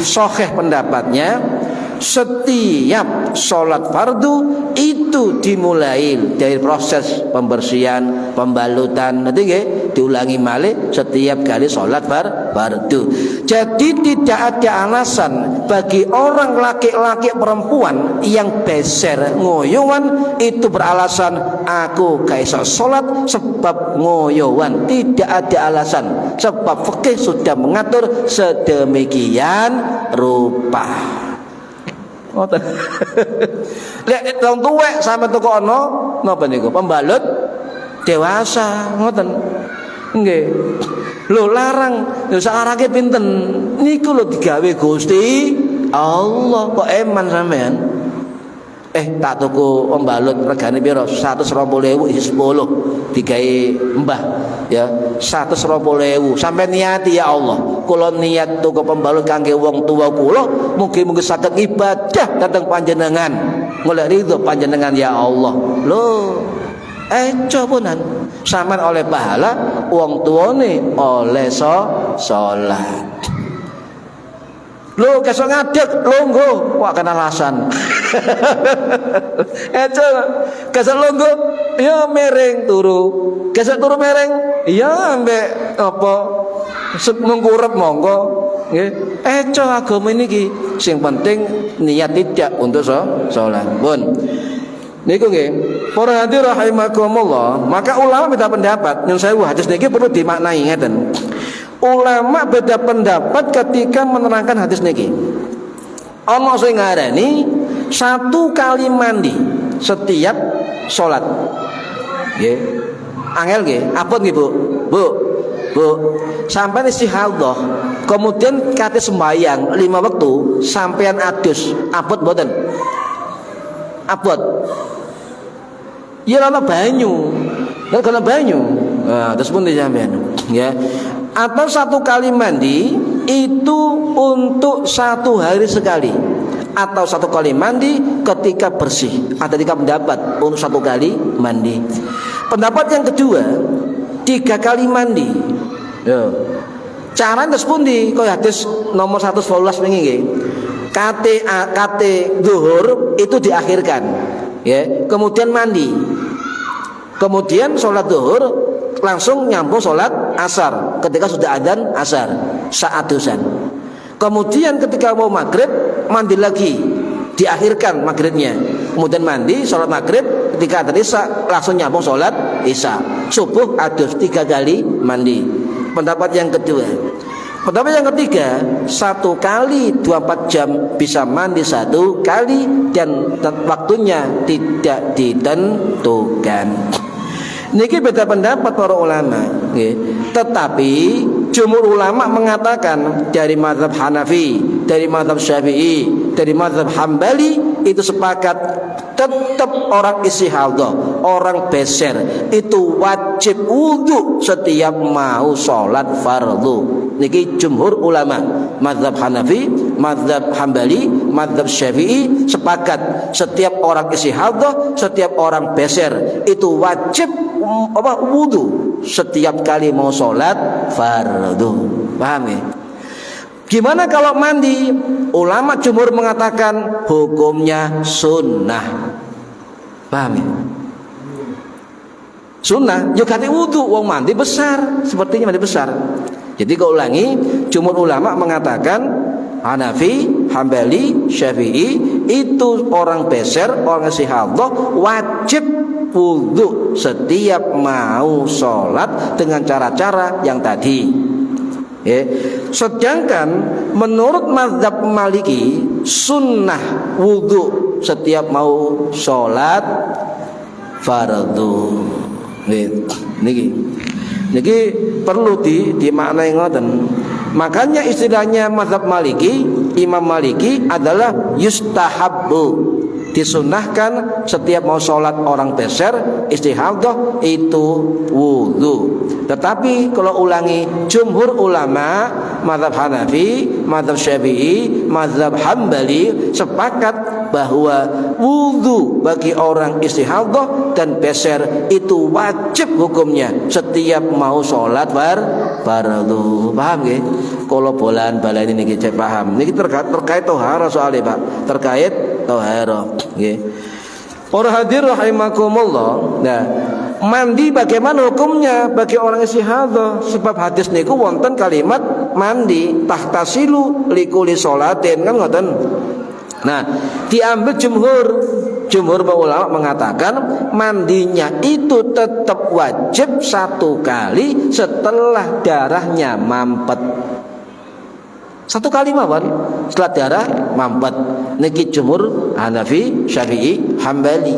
sahih pendapatnya, setiap sholat fardu itu dimulai dari proses pembersihan, pembalutan, nanti diulangi malih setiap kali sholat fardu. Jadi tidak ada alasan bagi orang laki-laki perempuan yang beser ngoyowan itu beralasan aku gak iso sholat sebab ngoyowan. Tidak ada alasan, sebab fikih sudah mengatur sedemikian rupa. Ngoten. Lek wong tuwek sampe teko ana napa niku? Pembalut dewasa, ngoten. Nggih. Lho larang, lho sakarake pinten? Niku lho digawe Gusti Allah, kok eman sampean. Tak tuku pembalut regane piro? 120.000 isi 10 digawe Mbah ya. 120.000. Sampai niati ya Allah, kula niat tuku pembalut kangge wong tua kula, mugi-mugi saged ibadah dhateng panjenengan. Golek ridho panjenengan ya Allah. Lho, cobunan sampean oleh pahala, wong tuane oleh salat. Lho kesok ngadeg longgo, wah kena alasan. Kesok longgo, ya mereng turu. Kesok turu mereng, ya ambek apa mengkurep monggo. Nggih. Agama niki sing penting niat tidak untuk salat. Pun. Niku nggih. Para hadirin rahimakumullah, maka ulama beda pendapat. Yang saya hadis niki perlu dimaknai ngeten. Ulama beda pendapat ketika menerangkan hadis niki. Ana sing ngarani 1 kali mandi setiap salat. Nggih. Angel nggih, apa nggih, Bu? Bu, sampai istihadah, kemudian kate sembahyang 5 waktu, sampean adus, abot mboten? Abot. Ya ana banyu. Lah kana banyu. Nah, terus pun sampean, ya. Atau 1 kali mandi itu untuk 1 hari sekali. atau 1 kali mandi ketika bersih. Ada 3 pendapat untuk 1 kali mandi. Pendapat yang kedua, 3 kali mandi. Yo. Carane terus pundi? Kaya hadis nomor 112 wingi nggih. Kate zuhur itu diakhirkan. Ya, kemudian mandi. Kemudian sholat zuhur langsung nyambung sholat asar ketika sudah adzan asar saat dosan. Kemudian ketika mau maghrib mandi lagi, diakhirkan maghribnya. Kemudian mandi sholat maghrib, ketika adzan isya langsung nyambung sholat isya. Subuh adus 3 kali mandi. Pendapat yang kedua. Pendapat yang ketiga, 1 kali 24 jam bisa mandi 1 kali dan waktunya tidak ditentukan. Niki beda pendapat para ulama, tetapi jumhur ulama mengatakan dari mazhab Hanafi, dari mazhab Syafi'i, dari mazhab Hambali itu sepakat tetap orang istihadah, orang beser itu wajib wudu setiap mau sholat fardu. Niki jumhur ulama, mazhab Hanafi, mazhab Hambali, mazhab Syafi'i sepakat setiap orang istihadah, setiap orang beser itu wajib wudu setiap kali mau sholat fardu. Paham ya? Gimana kalau mandi? Ulama jumhur mengatakan hukumnya sunnah. Paham ya? Sunnah, yo ganti wudu, wong mandi besar, sepertinya mandi besar. Jadi kau ulangi, jumhur ulama mengatakan Hanafi, Hambali, Syafi'i itu orang beser, orang istihadah wajib wudu setiap mau sholat dengan cara-cara yang tadi. Sedangkan menurut mazhab Maliki sunnah wudu setiap mau sholat fardu. Niki perlu dimaknai ngoten. Makanya istilahnya mazhab Maliki, Imam Maliki adalah yustahabbu, disunahkan setiap mau sholat orang beser istihadah itu wudu. Tetapi kalau ulangi, jumhur ulama mazhab Hanafi, mazhab Syafi'i, mazhab Hambali sepakat bahwa wudu bagi orang istihadah dan beser itu wajib hukumnya setiap mau sholat fardu. Paham nggih? Kalau bolan balani niki cek paham. Niki terkait tohara soalnya Pak, terkait tohara. Nggih. Para hadir rahimakumullah. Nah, mandi bagaimana hukumnya bagi orang istihadah? Sebab hadis niku wonten kalimat mandi tahtasilu likuli sholatin, kan ngoten. Nah, diambil jumhur ulama mengatakan mandinya itu tetap wajib 1 kali setelah darahnya mampet. 1 kali mawon setelah darah mampet. Niki jumhur Hanafi, Syafi'i, Hambali.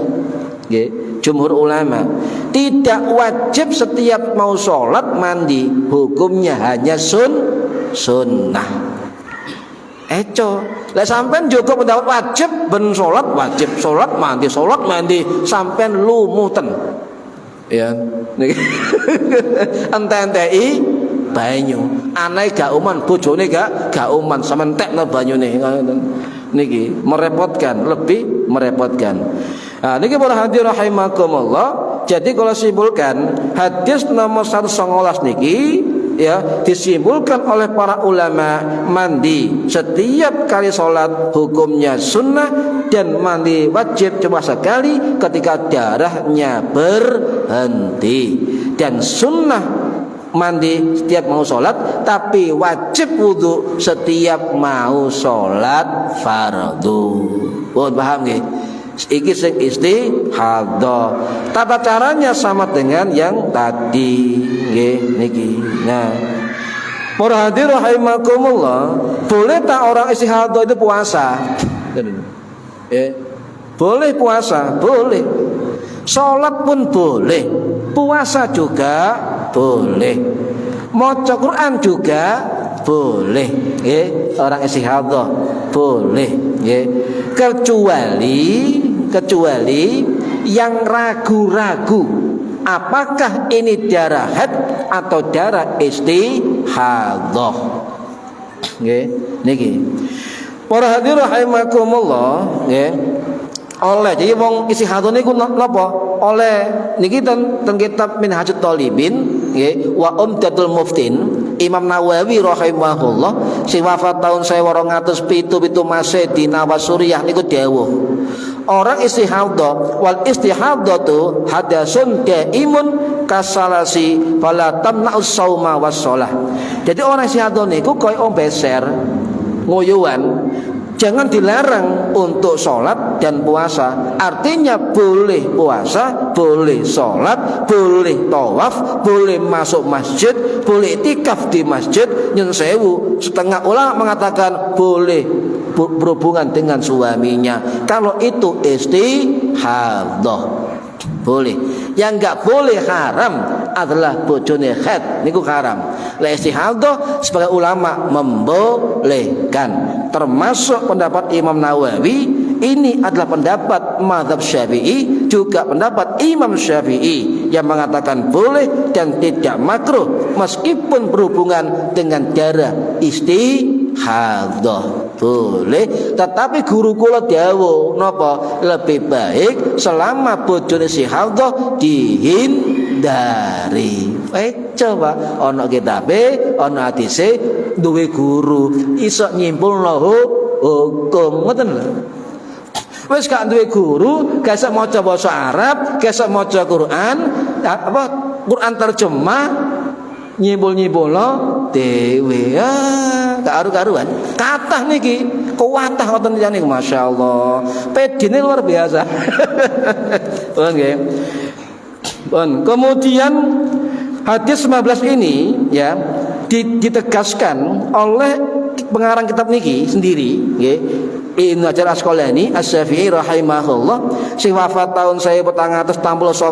Nggih, jumhur ulama. Tidak wajib setiap mau sholat mandi, hukumnya hanya sunnah. Eco, lah sampean juga pendapat wajib ben sholat wajib sholat mandi sampean lumuten. Ya, niki ente-entei banyu. Anake gak uman, bojone gak uman, sampean tekno banyune. Niki merepotkan, lebih merepotkan. Nah, niki para hadirin rahimakumullah. Jadi kalau simpulkan hadis nomor 119 niki ya disimpulkan oleh para ulama mandi setiap kali sholat hukumnya sunnah dan mandi wajib cuma sekali ketika darahnya berhenti, dan sunnah mandi setiap mau sholat tapi wajib wudu setiap mau sholat fardu. Paham nggih? Iki sing istihadah. Tata caranya sama dengan yang tadi, nggih niki. Nah, para hadirin rahimakumullah, boleh tak orang istihadah itu puasa? Boleh puasa, boleh. Salat pun boleh. Puasa juga boleh. Maca Quran juga boleh, nggih. Orang istihadah boleh, nggih. Kecuali yang ragu-ragu apakah ini darah haid atau darah istihadah. Nggih, niki. Para hadirin rahimakumullah, nggih. Oleh jadi wong istihadha niku napa? Oleh niki ten kitab Minhajut Thalibin nggih wa Umdatul Muftin Imam Nawawi rahimahullah sing wafat tahun 1277 Masehi di Nawasuriah niku dawuh orang istihadha wal istihadhatu hadasun daimun kasalasi fala tamna'us shauma was shalah. Jadi orang istihadha niku koyo beser ngoyoan, jangan dilarang untuk sholat dan puasa. Artinya boleh puasa, boleh sholat, boleh tawaf, boleh masuk masjid, boleh itikaf di masjid. Nyun sewu, setengah ulama mengatakan boleh berhubungan dengan suaminya. Kalau itu istihadhah boleh. Yang enggak boleh haram adalah bojone haid, niku haram. La istihadhah sebagai ulama membolehkan. Termasuk pendapat Imam Nawawi, ini adalah pendapat mazhab Syafi'i, juga pendapat Imam Syafi'i yang mengatakan boleh dan tidak makruh meskipun berhubungan dengan darah istihadhah. Boleh, tetapi guru kula dawuh napa lebih baik selama bojone istihadhah dihindari. Coba ana kitabe, ana hadise, duwe guru iso nyimpulno hukum ngoten lho. Wis gak duwe guru, gak iso maca basa Arab, gak iso maca Quran, apa Quran terjemah nyimpul-nyimpulno dhewe. Gak karu-karuan. Kathah niki kuwatah ngoten niku masyaallah. Pedine luar biasa. Oh nggih. Kemudian hadis 15 ini ya ditegaskan oleh pengarang kitab niki sendiri nggih Ibnu Hajar Asqalani Asy-Syafi'i rahimahullah sing wafat tahun 1489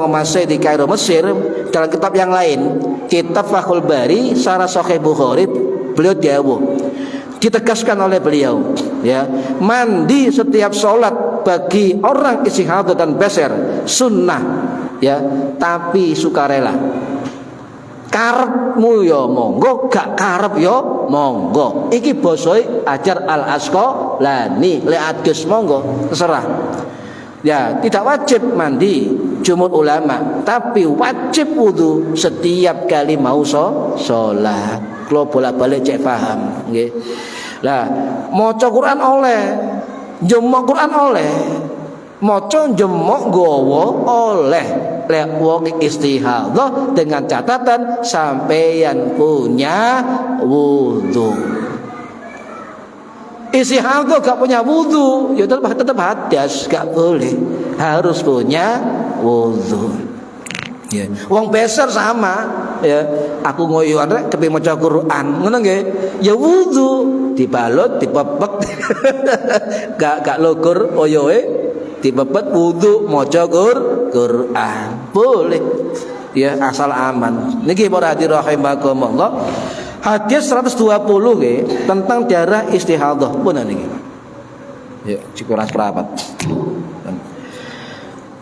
Masehi di Kairo Mesir. Dalam kitab yang lain kitab Fathul Bari Syarah Sahih Bukhari beliau dawuh ditegaskan oleh beliau ya mandi setiap sholat bagi orang istihadhah dan beser sunnah ya tapi sukarela. Karepmu ya monggo, gak karep ya monggo. Iki basa Hajar Al-Asqalani, lek adus monggo terserah. Ya, tidak wajib mandi jumhur ulama, tapi wajib wudu setiap kali mau sholat. Kalau bolak-balik cek paham, nggih. Lah, maca Quran oleh, jemok Quran oleh, maca jemok gowo oleh. Lek wong istihadhah dengan catatan sampeyan punya wudu. Istihadhah gak punya wudu, ya tetap hadas, gak boleh. Harus punya wudu. Ya. Wong beser sama, ya. Aku ngoyoan rek kepen maca Quran, ngono nggih. Ya wudu, dibalut, dipepek. gak logor oyoe. Dipepet wudu maca Quran boleh ya asal aman. Niki para hadirin rahimakumullah hadis 120 nggih tentang darah istihadhah pun niki ya dikuras perapat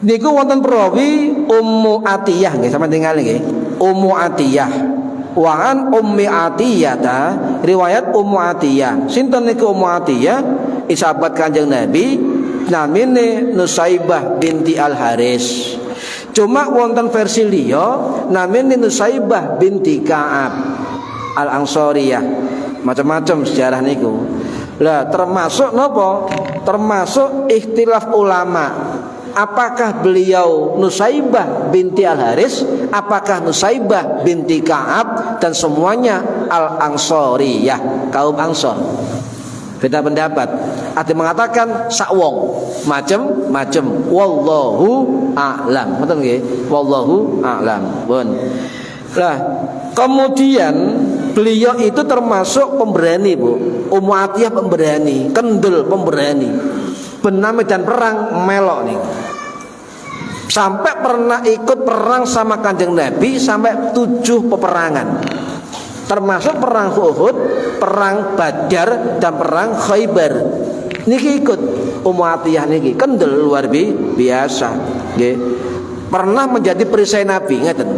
niku wonten perawi Ummu Atiyah nggih sampeyan tingali nggih Ummu Atiyah wa an Ummi Atiyah riwayat Ummu Atiyah sinten niku Ummu Atiyah sahabat Kanjeng Nabi namine Nusaibah binti Al-Haris. Cuma wonten versi liya namine Nusaibah binti Ka'ab Al-Ansariyah. Macam-macam sejarah niku. Lah termasuk napa? Termasuk ikhtilaf ulama. Apakah beliau Nusaibah binti Al-Haris? Apakah Nusaibah binti Ka'ab? Dan semuanya Al-Ansariyah, kaum Ansor. Beda pendapat. Ada mengatakan sak wong, macem-macem. Wallahu a'lam. Betul nggih? Wallahu a'lam. Pun. Lah, kemudian beliau itu termasuk pemberani, Bu. Ummu Atiyah pemberani, kendel pemberani. Benar medan perang melok nih. Sampai pernah ikut perang sama Kanjeng Nabi sampai 7 peperangan. Termasuk perang Uhud, perang Badar dan perang Khaybar. Niki ikut Ummu Atiyah niki kendel luar biasa. Nggih. Pernah menjadi perisai Nabi, ngeten.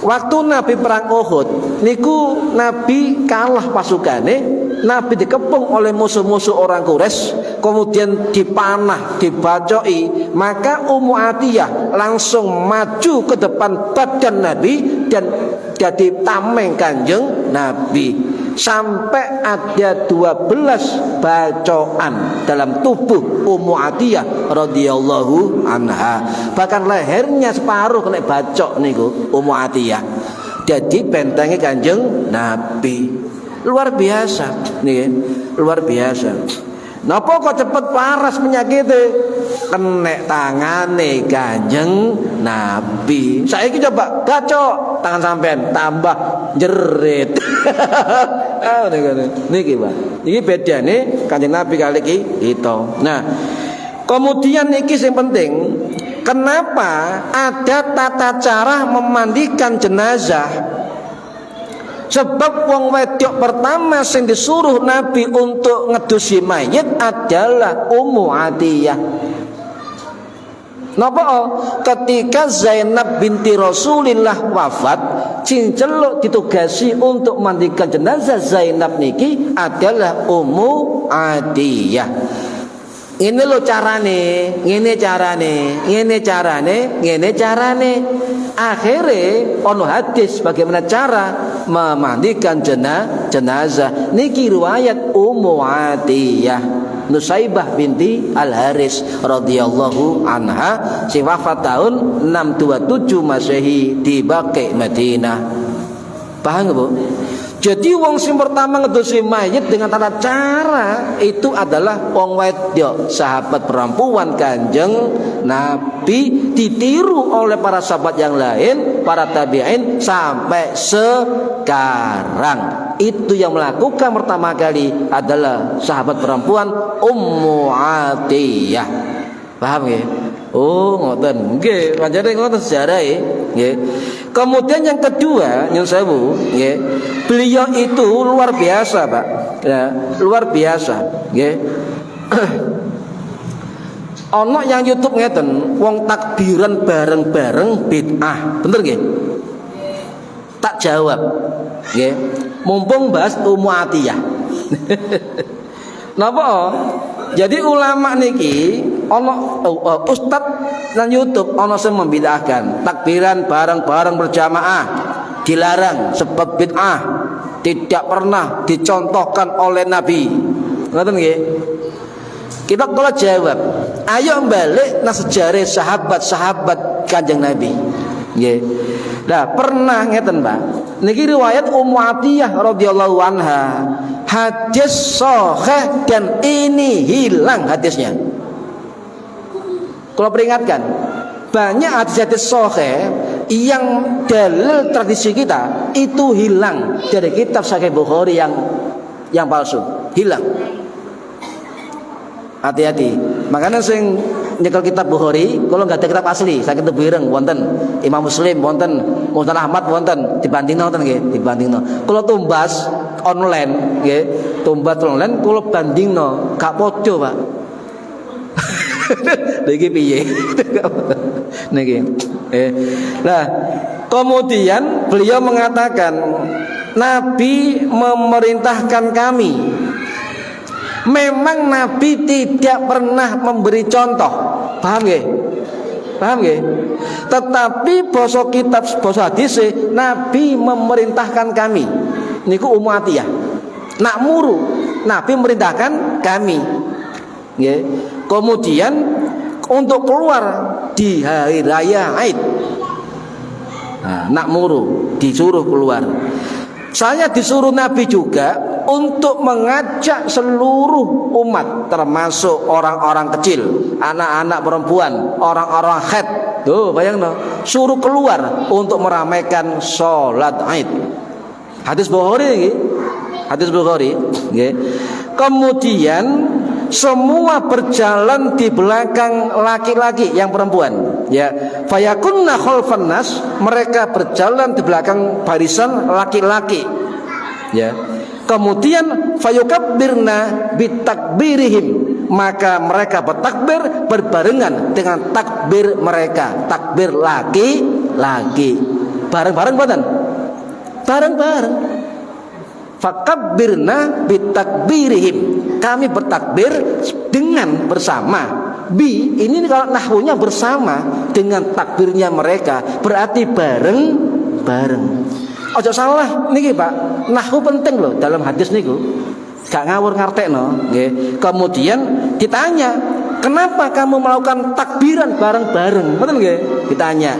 Waktu Nabi perang Uhud, niku Nabi kalah pasukane Nabi dikepung oleh musuh-musuh orang Quraisy, kemudian dipanah, dibacoi, maka Ummu Atiyah langsung maju ke depan badan Nabi dan jadi tameng Kanjeng Nabi. Sampai ada 12 bacaan dalam tubuh Ummu Atiyah radhiyallahu anha. Bahkan lehernya separuh kena bacok niku Ummu Atiyah. Jadi bentengnya Kanjeng Nabi. Luar biasa nih, luar biasa. Napa kok cepet paras penyakitnya? Kena tangane Kanjeng Nabi. Saiki coba gacok tangan sampean tambah jerit. Niki Pak. Iki bedane Kanjeng Nabi kali iki itu. Nah, kemudian niki sing penting, kenapa ada tata cara memandikan jenazah? Sebab wong wedok pertama sing disuruh Nabi untuk ngedusi mayit adalah Ummu Atiyah. Napa? Ketika Zainab binti Rasulillah wafat, cinceluk ditugasi untuk mandikan jenazah Zainab niki adalah Ummu Atiyah. Ini lo carane, ngene carane, ngene carane, ngene carane. Akhirnya ono hadis bagaimana cara memandikan jenazah. Niki riwayat Ummu Atiyah Nusaibah binti Al-Haris radhiyallahu anha, si wafat tahun 627 Masehi di Baqi Madinah. Paham Bu? Jadi wong sing pertama ngedusi mayit dengan tata cara itu adalah wong wedok, sahabat perempuan Kanjeng Nabi, ditiru oleh para sahabat yang lain, para tabi'in sampai sekarang. Itu yang melakukan pertama kali adalah sahabat perempuan Ummu Atiyah. Paham ya? Oh, ngoten. Nggih, pancene ngoten sejarahe, nggih. Kemudian yang kedua, nyun sewu, nggih. Beliau itu luar biasa, Pak. Ya, luar biasa, nggih. Ono yang YouTube ngeten, wong takbiran bareng-bareng bid'ah. Bener nggih? Tak jawab. Nggih. Mumpung bahas Ummu Atiyah. Napa? Jadi ulama niki ono ustad dan YouTube ono sing membid'ahkan takbiran bareng-bareng berjamaah dilarang sebab bid'ah, tidak pernah dicontohkan oleh Nabi. Ngoten nggih. Kita kalau jawab, ayo balik na sejarah sahabat-sahabat Kanjeng Nabi. Nggih. Nah, pernah ngeten, Pak. Niki riwayat Ummu Atiyah radhiyallahu anha. Hadis sahih dan ini hilang hadisnya. Kalau peringatkan, banyak hadis-hadis sahih yang dalil tradisi kita itu hilang dari kitab Sahih Bukhari yang palsu, hilang. Hati-hati. Makanya sing nyekel kitab Bukhari, kalau nggak ada kitab asli, saya kitab bireng wonten, Imam Muslim wonten, Musnad Ahmad wonten, dibandingno wonten nggih, dibandingno. Kalau tumbas online nggih, tumbas online kalau bandingno gak padha, Pak. Niki piye? Niki. Nah, kemudian beliau mengatakan, Nabi memerintahkan kami. Memang Nabi tidak pernah memberi contoh. Paham nggih? Paham nggih? Tetapi basa kitab basa hadis Nabi memerintahkan kami. Niku Ummu Atiyah. Nak muru, Nabi memerintahkan kami. Nggih. Kemudian untuk keluar di hari raya Aid. Nah, nak muru disuruh keluar. Saya disuruh Nabi juga untuk mengajak seluruh umat, termasuk orang-orang kecil, anak-anak perempuan, orang-orang haid. Tuh, bayang no, suruh keluar untuk meramaikan sholat Aid. Hadis Bukhari, hadis Bukhari. Kemudian semua berjalan di belakang laki-laki yang perempuan, ya. Fayakunna khalfan nas, mereka berjalan di belakang barisan laki-laki, ya. Kemudian fayukabbirna bitakbirihim, maka mereka bertakbir berbarengan dengan takbir mereka, takbir laki-laki. Bareng-bareng buatan? Bareng-bareng. fakabbirna bitakbirihim, kami bertakbir dengan bersama. Bi ini kalau nahwunya bersama dengan takbirnya mereka, berarti bareng. Ojo salah niki Pak, nahwu penting loh dalam hadis niku. Gak ngawur ngartekno, nggih. Kemudian ditanya, "Kenapa kamu melakukan takbiran bareng-bareng?" Betul nggih? Ditanya.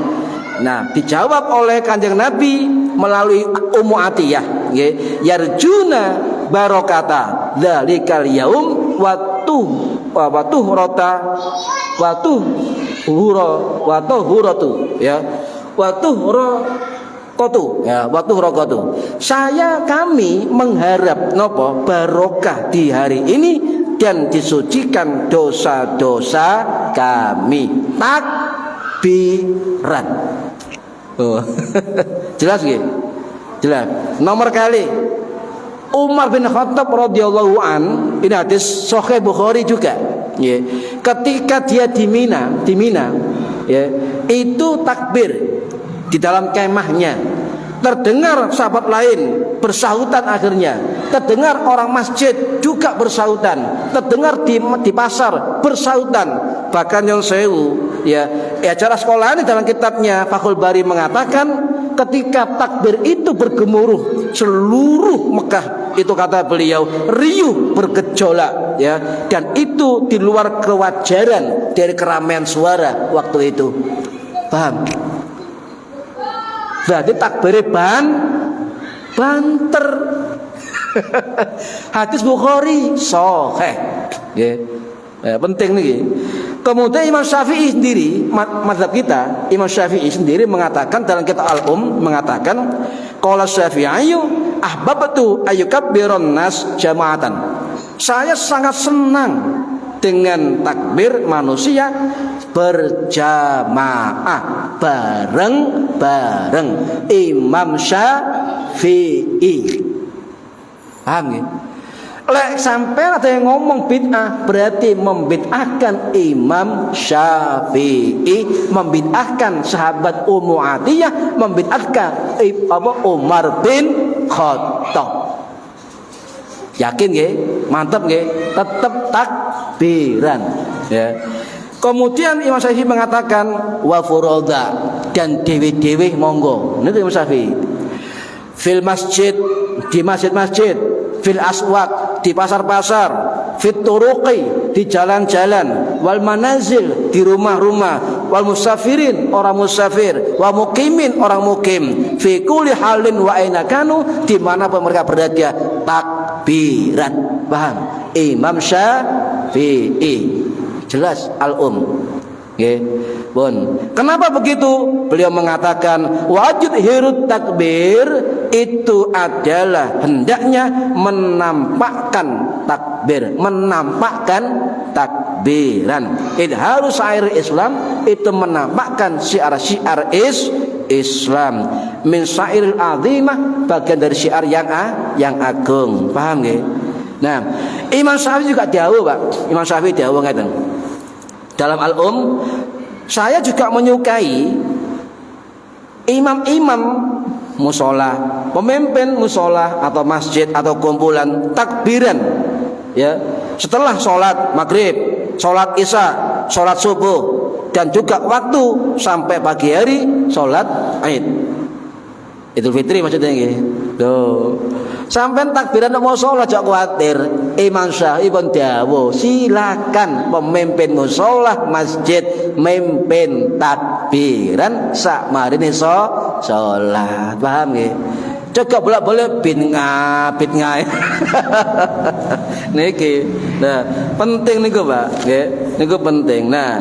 Nah, dijawab oleh Kanjeng Nabi melalui Ummu Atiyah, nggih, yarjuna barokata dzalikal yaum kami mengharap nopo barokah di hari ini dan disucikan dosa-dosa kami. Takbiran. Oh. Jelas nggih? Jelas. Nomor kali Umar bin Khattab radhiyallahu an, ini hadis Sahih Bukhari juga. Ya. Ketika dia di Mina, ya, itu takbir di dalam kemahnya. Terdengar sahabat lain bersahutan akhirnya. Terdengar orang masjid juga bersahutan. Terdengar di pasar bersahutan. Bahkan yang sewu, ya, acara sekolah ini dalam kitabnya Fathul Bari mengatakan ketika takbir itu bergemuruh seluruh Mekah, itu kata beliau riuh bergejolak, ya, dan itu di luar kewajaran dari keramaian suara waktu itu. Paham? Berarti takbir banter. Hadis Bukhari sahih, ya. Penting nih. Kemudian Imam Syafi'i sendiri, mazhab kita, Imam Syafi'i sendiri mengatakan dalam kitab Al-Um mengatakan, qala Syafi'i ahbabtu ayyukabbiran nas jama'atan. Saya sangat senang dengan takbir manusia berjamaah, bareng-bareng. Imam Syafi'i. Paham ya? Lek sampai ada yang ngomong bid'ah, berarti membid'ahkan Imam Syafi'i, membid'ahkan sahabat Ummu Atiyah, membid'ahkan Umar bin Khattab. Yakin nggih? Mantap nggih? Tetap takbiran, ya. Kemudian Imam Syafi'i mengatakan wa furoda, dan dewe-dewe monggo. Niku Imam Syafi'i. Fil masjid, di masjid-masjid, fil aswaq, di pasar-pasar, fit turuqi, di jalan-jalan, wal manazil, di rumah-rumah, wal musafirin, orang musafir, wa muqimin, orang mukim, fi kulli halin wa aina kanu, di mana pun mereka berada, takbiran. Paham? Imam Syafi'i. Jelas Al-Um. Nggih. Bon. Kenapa begitu? Beliau mengatakan wajib hirut takbir itu adalah hendaknya menampakkan takbir, menampakkan takbiran. Idharus syair Islam itu menampakkan syiar-syiar Islam. Min syairil azimah, bagian dari syiar yang agung. Paham nggih? Nah, Imam Syafi'i juga dawuh, Pak. Imam Syafi'i dawuh ngaten. Dalam Al-Um, saya juga menyukai imam-imam musola, pemimpin musola atau masjid atau kumpulan takbiran, ya, setelah sholat maghrib, sholat isya, sholat subuh, dan juga waktu sampai pagi hari sholat Id, Idul Fitri maksudnya gini. Tuh. Sampai takbiran mau sholat jangan khawatir. Imam Syafi'i pun dawuh, silakan pemimpin musola masjid memimpin takbiran sak marine sholat. Paham nggih? Coba bolak-balik bid'ah. Niki. Nah, penting niku, Pak, nggih. Niku penting. Nah,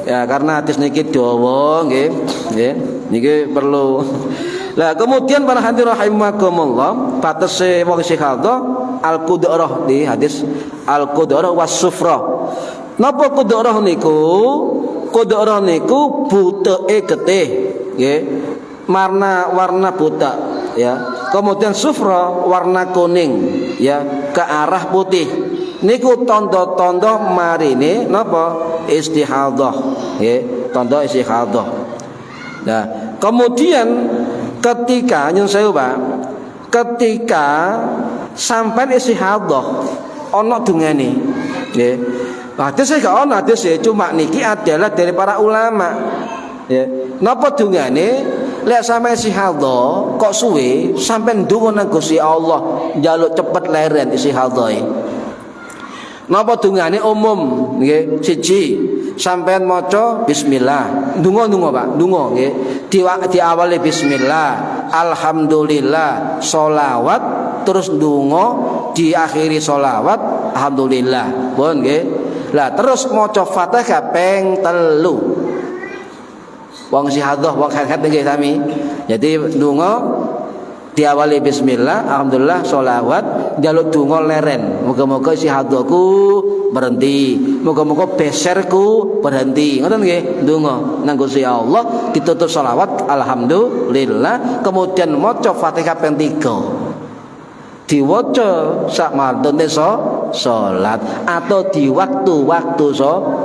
ya karena hadis niki dawa nggih, nggih. Niki perlu. Lah kemudian para hadirin rahimakumullah, batese wong sing hadza al-qudrah di hadis al-qudrah was sufrah. Napa qudrah niku? Qudrah niku buteke getih, nggih. Warna buta, ya. Kemudian sufra warna kuning, ya, ke arah putih. Niku tondo-tondo marine napa? Istihadhah, nggih, tondo istihadhah. Nah, kemudian ketika nyun sewu, Pak, ketika sampai istihadah ana dungane nggih. Hadis gak ana hadis cuma niki adalah dari para ulama ya. Napa dungane lek sampai istihadah kok suwe sampai ndonga nang Gusti Allah njaluk cepet leren istihadahe. Napa dungane umum nggih siji sampean maca bismillah ndonga Pak ndonga nggih diawali bismillah alhamdulillah sholawat terus ndonga diakhiri sholawat alhamdulillah pun nggih lah terus maca Fatihah ping 3 wong sihadah wong khat nggih sami jadi ndonga diawali bismillah alhamdulillah sholawat njaluk donga leren muga-muga istihadahku berhenti muga-muga beserku berhenti ngoten nggih ndonga nang Gusti Allah ditutup sholawat alhamdulillah kemudian maca Fatihah ping 3 diwaca sak mardone salat atau di waktu-waktu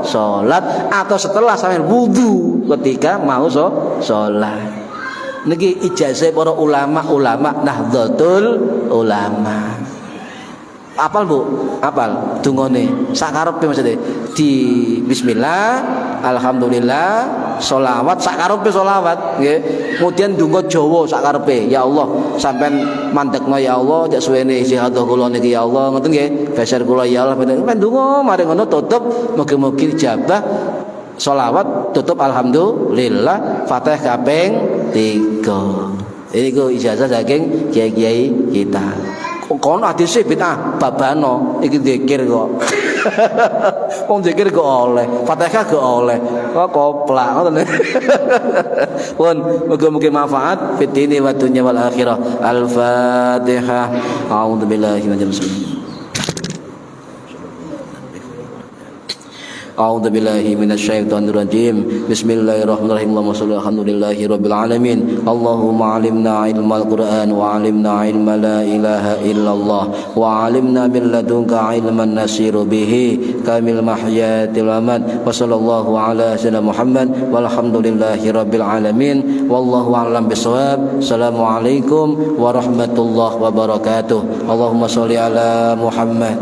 salat atau setelah sampai wudu ketika mau salat. Niki ijazah para ulama Nahdlatul Ulama. Apal Bu? Apal dungane sakarepe maksudnya di bismillah alhamdulillah sholawat sakarepe sholawat nggih. Kemudian donga Jawa sakarepe ya Allah sampean mandekno ya Allah jak suwene istihadah kula niki ya Allah ngoten nggih. Beser kula ya Allah ben donga mari ngono tutup mugi-mugi dijabah sholawat tutup alhamdulillah Fatihah kaping 3. Ini ku ijazah saking kiai-kiai kita. Kono hadise bid'ah babano iki zikir kok. Wong zikir kok oleh, Fatihah kok oleh. Kok koplak ngoten. Pun muga-muga manfaat fid dini wa dunya wal akhirah. Al-Fatihah. A'udzubillahi minasyaitonir rajim. A'udzu billahi minasyaitonir rajim. Bismillahirrahmanirrahim. Allahumma shalli alhamdulillahi rabbil alamin. Allahumma 'allimna ilmal Qur'an wa 'allimna ilma la ilaha illallah wa 'allimna min ladunka ilman nasiru bihi kamil mahyatil aman. Wa sallallahu ala sayyidina Muhammad walhamdulillahi rabbil alamin. Wallahu a'lam bissawab. Assalamualaikum warahmatullahi wabarakatuh. Allahumma shalli ala Muhammad.